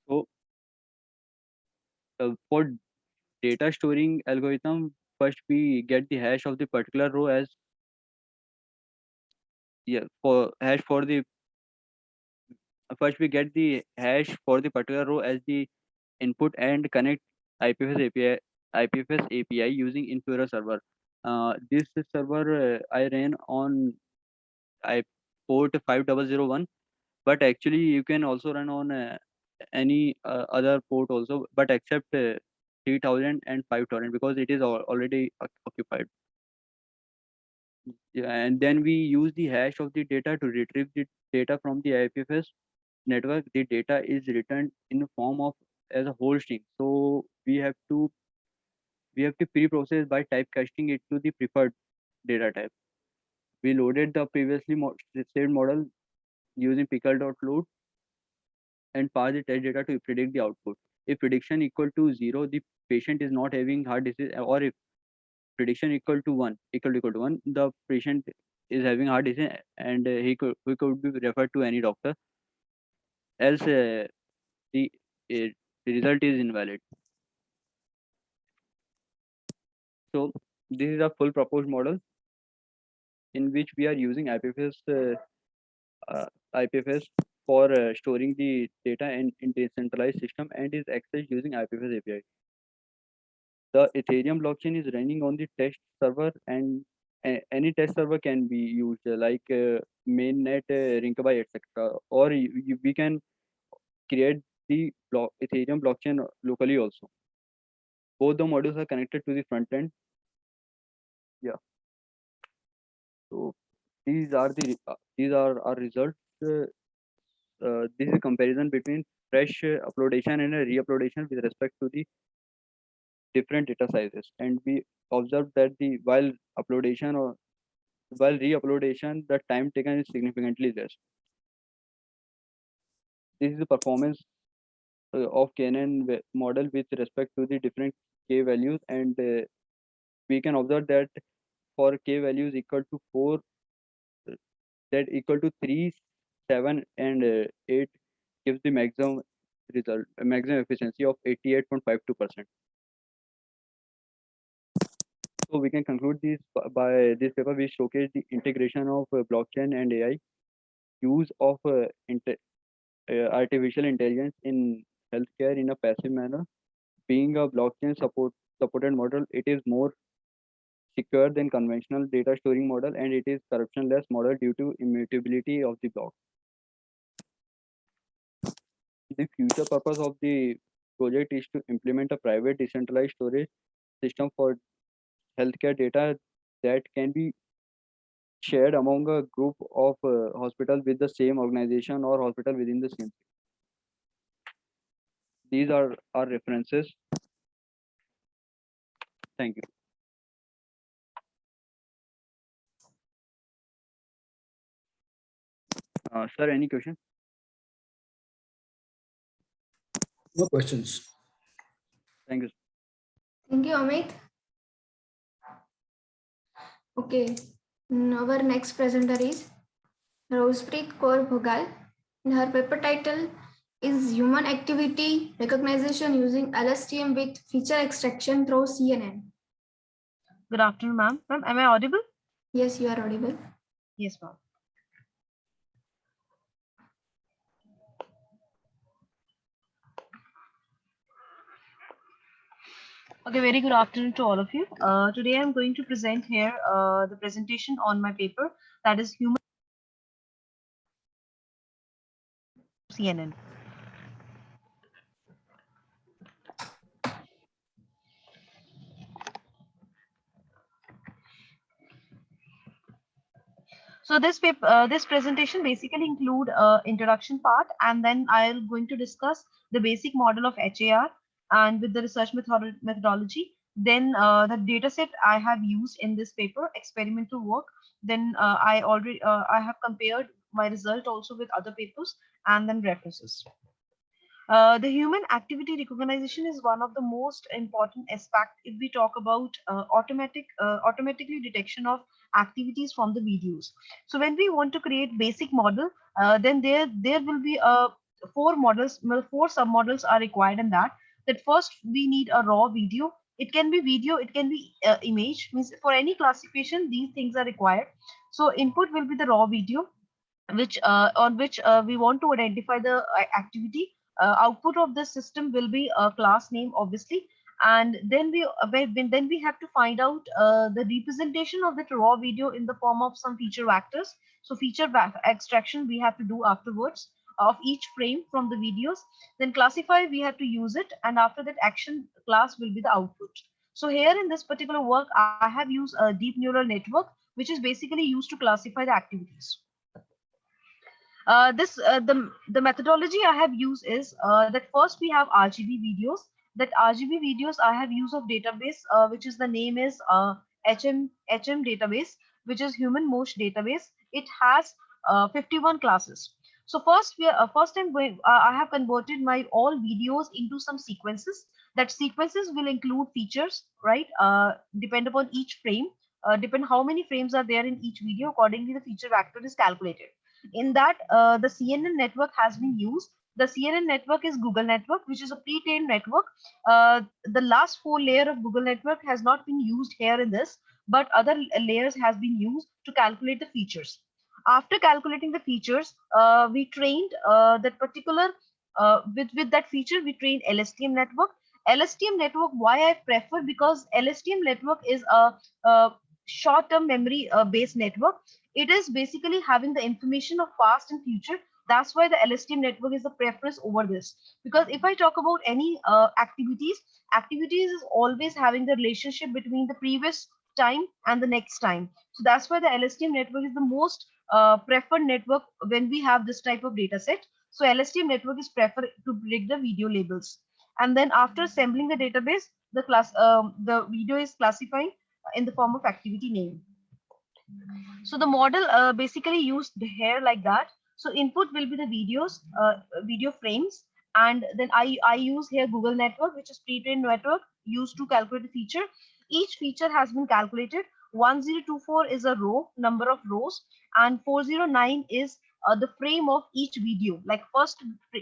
So for data storing algorithm, first we get the hash of the particular row as for hash for the first we get the hash for the particular row as the input and connect IPFS API using Infura server. This server I ran on port 5001, but actually you can also run on any other port also, but except 3000 and 5000 because it is already occupied. Yeah, and then we use the hash of the data to retrieve the data from the IPFS network. The data is returned in the form of as a whole string. So we have to pre-process by typecasting it to the preferred data type. We loaded the previously saved model using pickle.load and pass the test data to predict the output. If prediction equal to 0, the patient is not having heart disease, or if prediction equal to 1, the patient is having heart disease and he could be referred to any doctor. Else, the result is invalid. So this is a full proposed model in which we are using IPFS for storing the data in decentralized system and is accessed using IPFS API. The Ethereum blockchain is running on the test server, and any test server can be used like mainnet, Rinkeby, etc. Or we can create the Ethereum blockchain locally also. Both the modules are connected to the front end. Yeah. So these are our results. This is a comparison between fresh uploadation and a re-uploadation with respect to the different data sizes, and we observed that while re-uploadation, the time taken is significantly less. This is the performance of KNN model with respect to the different k values, and we can observe that for k values equal to 4, that equal to 3, 7, and 8 gives the maximum efficiency of 88.52%. So we can conclude this by this paper. We showcase the integration of blockchain and AI, use of artificial intelligence in healthcare in a passive manner. Being a blockchain supported model, it is more secure than conventional data storing model, and it is corruption-less model due to immutability of the block. The future purpose of the project is to implement a private decentralized storage system for healthcare data that can be shared among a group of hospitals with the same organization or hospital within the same. These are our references. Thank you. Sir, any question? No questions. Thank you. Thank you, Amit. Okay, our next presenter is Rosepreet Kaur Bhogal. Her paper title is Human Activity Recognition Using LSTM with Feature Extraction through CNN. Good afternoon, ma'am. Ma'am, am I audible? Yes, you are audible. Yes, ma'am. Okay, very good afternoon to all of you. Today I'm going to present here the presentation on my paper, that is Human CNN. So this paper, this presentation basically include introduction part, and then I'm going to discuss the basic model of HAR and with the research methodology. Then the data set I have used in this paper, experimental work. Then I have compared my result also with other papers and then references. The human activity recognition is one of the most important aspect if we talk about automatically detection of activities from the videos. So when we want to create basic model, then there will be four models, well, four submodels are required in that. That first we need a raw video. It can be video, it can be image. Means for any classification, these things are required. So input will be the raw video, which on which we want to identify the activity. Output of the system will be a class name, obviously, and then then we have to find out the representation of that raw video in the form of some feature vectors. So extraction we have to do afterwards of each frame from the videos. Then classify, we have to use it, and after that action class will be the output. So here in this particular work, I have used a deep neural network, which is basically used to classify the activities. The methodology I have used is that first we have RGB videos. That RGB videos I have use of database, which is the name is HM database, which is Human Motion database. It has 51 classes. So first I'm going. I have converted my all videos into some sequences. That sequences will include features, right? Depend upon each frame. Depend how many frames are there in each video. Accordingly, the feature vector is calculated. In that, the CNN network has been used. The CNN network is Google network, which is a pre-trained network. The last 4 layer of Google network has not been used here in this, but other layers has been used to calculate the features. After calculating the features, we trained that particular with that feature, we trained LSTM network. LSTM network, why I prefer, because LSTM network is a short-term memory based network. It is basically having the information of past and future. That's why the LSTM network is the preference over this. Because if I talk about any activities is always having the relationship between the previous time and the next time. So that's why the LSTM network is the most preferred network when we have this type of data set. So LSTM network is preferred to predict the video labels. And then after assembling the database, the video is classifying in the form of activity name. So the model basically used the hair like that. So input will be the videos, video frames, and then I use here Google network, which is pre-trained network used to calculate the feature. Each feature has been calculated. 1024 is a row, number of rows, and 409 is the frame of each video. Like first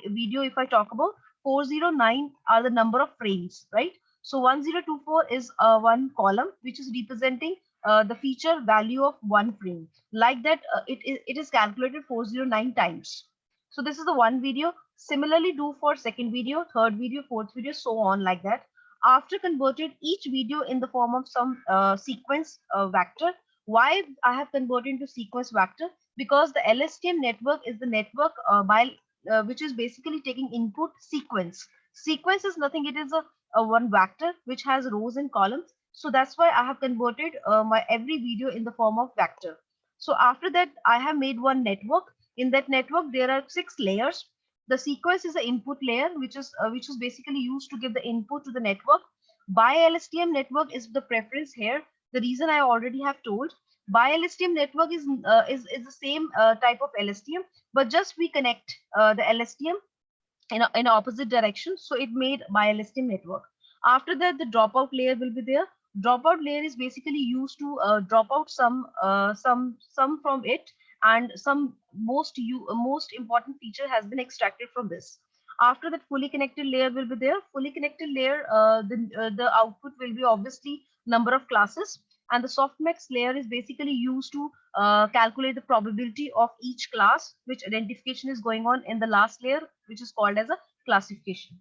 video, if I talk about, 409 are the number of frames, right? So 1024 is one column, which is representing the feature value of one frame. Like that, it is calculated 409 times. So this is the one video. Similarly, do for second video, third video, fourth video, so on like that. After converted each video in the form of some sequence vector. Why I have converted into sequence vector? Because the LSTM network is the network which is basically taking input sequence. Sequence is nothing. It is a one vector which has rows and columns. So that's why I have converted my every video in the form of vector. So after that, I have made one network. In that network, there are 6 layers. The sequence is the input layer, which is basically used to give the input to the network. BiLSTM network is the preference here. The reason I already have told. BiLSTM network is the same type of LSTM, but just we connect the LSTM in opposite direction. So it made BiLSTM network. After that, the dropout layer will be there. Dropout layer is basically used to drop out some from it, and some most important feature has been extracted from this. After that, fully connected layer will be there. Fully connected layer, the output will be obviously number of classes, and the softmax layer is basically used to calculate the probability of each class, which identification is going on in the last layer, which is called as a classification.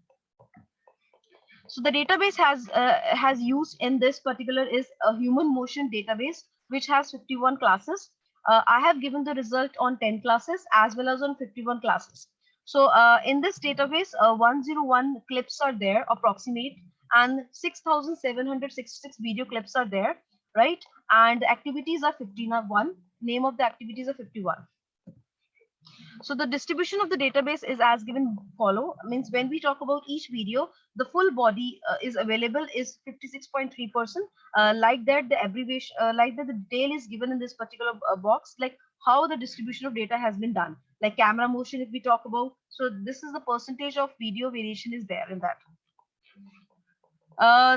So the database has used in this particular is a Human Motion database, which has 51 classes. I have given the result on 10 classes as well as on 51 classes. So in this database, 101 clips are there, approximate, and 6,766 video clips are there, right? And activities are 51. name of the activity is a 51. So the distribution of the database is as given follow, means when we talk about each video, the full body is available is 56.3%. Like that, the abbreviation, like that, the detail is given in this particular box, like how the distribution of data has been done, like camera motion if we talk about. So this is the percentage of video variation is there in that.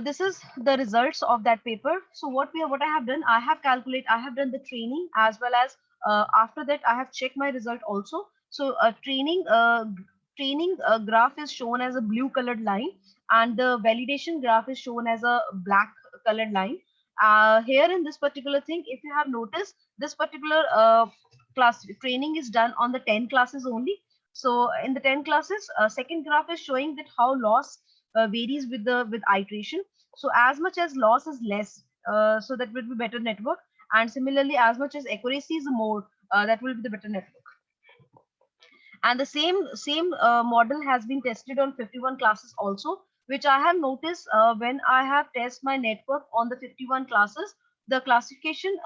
This is the results of that paper. So what I have done, I have done the training as well as after that I have checked my result also. So training graph is shown as a blue colored line, and the validation graph is shown as a black colored line. Here in this particular thing, if you have noticed, this particular class training is done on the 10 classes only. So in the 10 classes, second graph is showing that how loss varies with iteration. So as much as loss is less, so that will be better network, and similarly as much as accuracy is more, that will be the better network. And the same model has been tested on 51 classes also, which I have noticed when I have tested my network on the 51 classes, the classification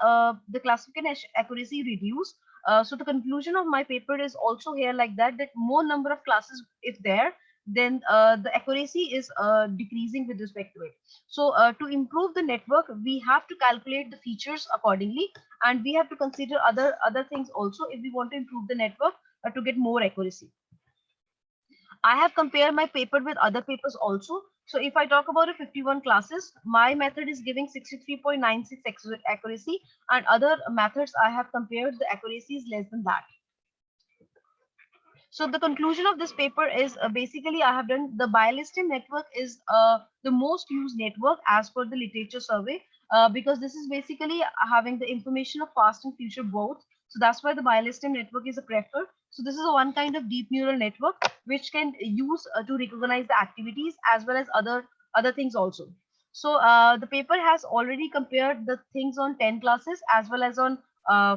accuracy reduced. So the conclusion of my paper is also here like that more number of classes if there, then the accuracy is decreasing with respect to it. So to improve the network, we have to calculate the features accordingly, and we have to consider other things also if we want to improve the network to get more accuracy. I have compared my paper with other papers also. So if I talk about 51 classes, my method is giving 63.96 accuracy, and other methods I have compared, the accuracy is less than that. So the conclusion of this paper is basically I have done the BIOLISTIM network is the most used network as per the literature survey, because this is basically having the information of past and future both. So that's why the BIOLISTIM network is a preferred. So this is a one kind of deep neural network which can use to recognize the activities as well as other things also. So the paper has already compared the things on 10 classes as well as on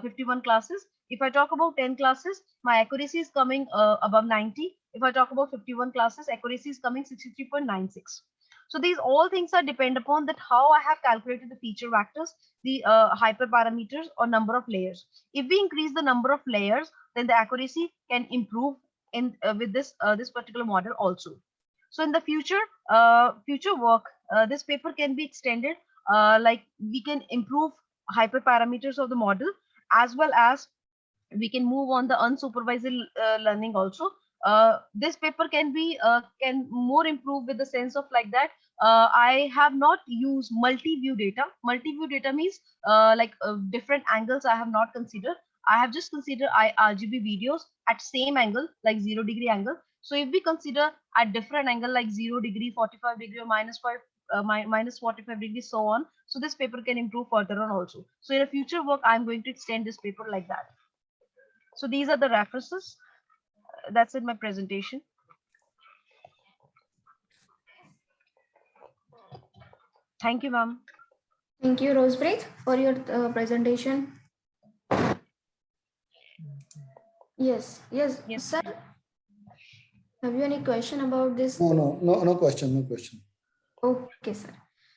51 classes. If I talk about 10 classes, my accuracy is coming above 90. If I talk about 51 classes, accuracy is coming 63.96. So these all things are depend upon that how I have calculated the feature vectors, the hyperparameters or number of layers. If we increase the number of layers, then the accuracy can improve in with this particular model also. So in the future work, this paper can be extended, like we can improve hyperparameters of the model, as well as we can move on the unsupervised learning also. This paper can be can more improve with the sense of like that. I have not used multi-view data. Multi-view data means different angles I have not considered. I have just considered RGB videos at same angle, like 0-degree angle. So if we consider at different angle like 0 degree, 45 degree, or minus 45 degrees, so on. So this paper can improve further on also. So in a future work, I'm going to extend this paper like that. So these are the references. That's in my presentation. Thank you, ma'am. Thank you, Rosepreet, for your presentation. Yes, sir. Have you any question about this? No question. Okay, sir.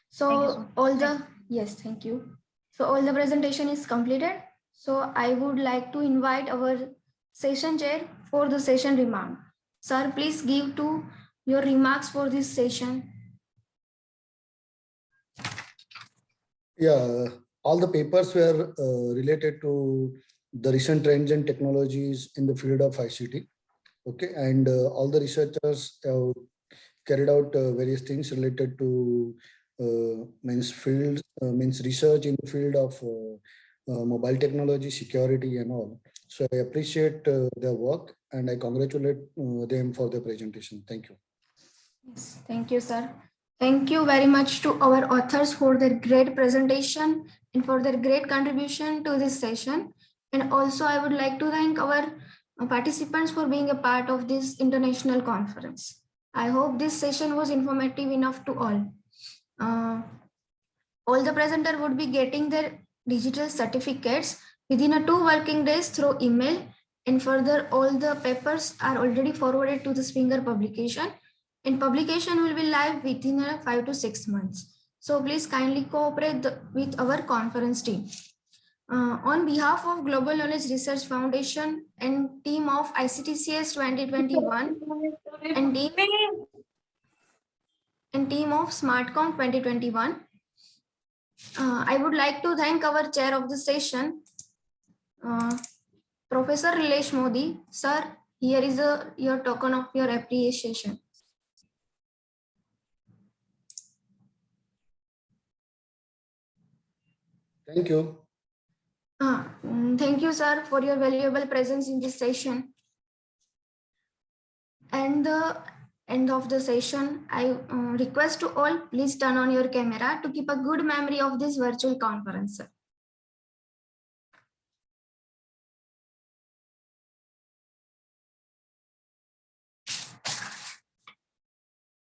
So thank you. So all the presentation is completed. So I would like to invite our session chair for the session remark. Sir, please give to your remarks for this session. Yeah, all the papers were related to the recent trends and technologies in the field of ICT. Okay, and all the researchers have carried out various things related to means research in the field of mobile technology, security, and all. So I appreciate their work, and I congratulate them for their presentation. Thank you. Yes, thank you, sir. Thank you very much to our authors for their great presentation and for their great contribution to this session. And also I would like to thank our participants for being a part of this international conference. I hope this session was informative enough to all. All the presenter would be getting their digital certificates within 2 working days through email, and further all the papers are already forwarded to the Springer publication, and publication will be live within 5 to 6 months. So please kindly cooperate with our conference team. On behalf of Global Knowledge Research Foundation and team of ICTCS 2021 and team of SmartCom 2021, I would like to thank our chair of the session, Professor Rilesh Modi. Sir, here is your token of your appreciation. Thank you. Thank you, sir, for your valuable presence in this session. And the end of the session, I request to all, please turn on your camera to keep a good memory of this virtual conference. Sir.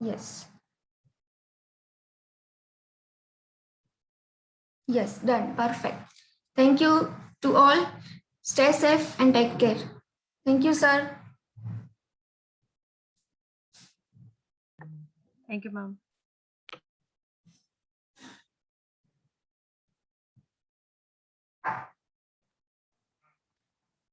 Yes. Yes, done. Perfect. Thank you to all. Stay safe and take care. Thank you, sir. Thank you, ma'am.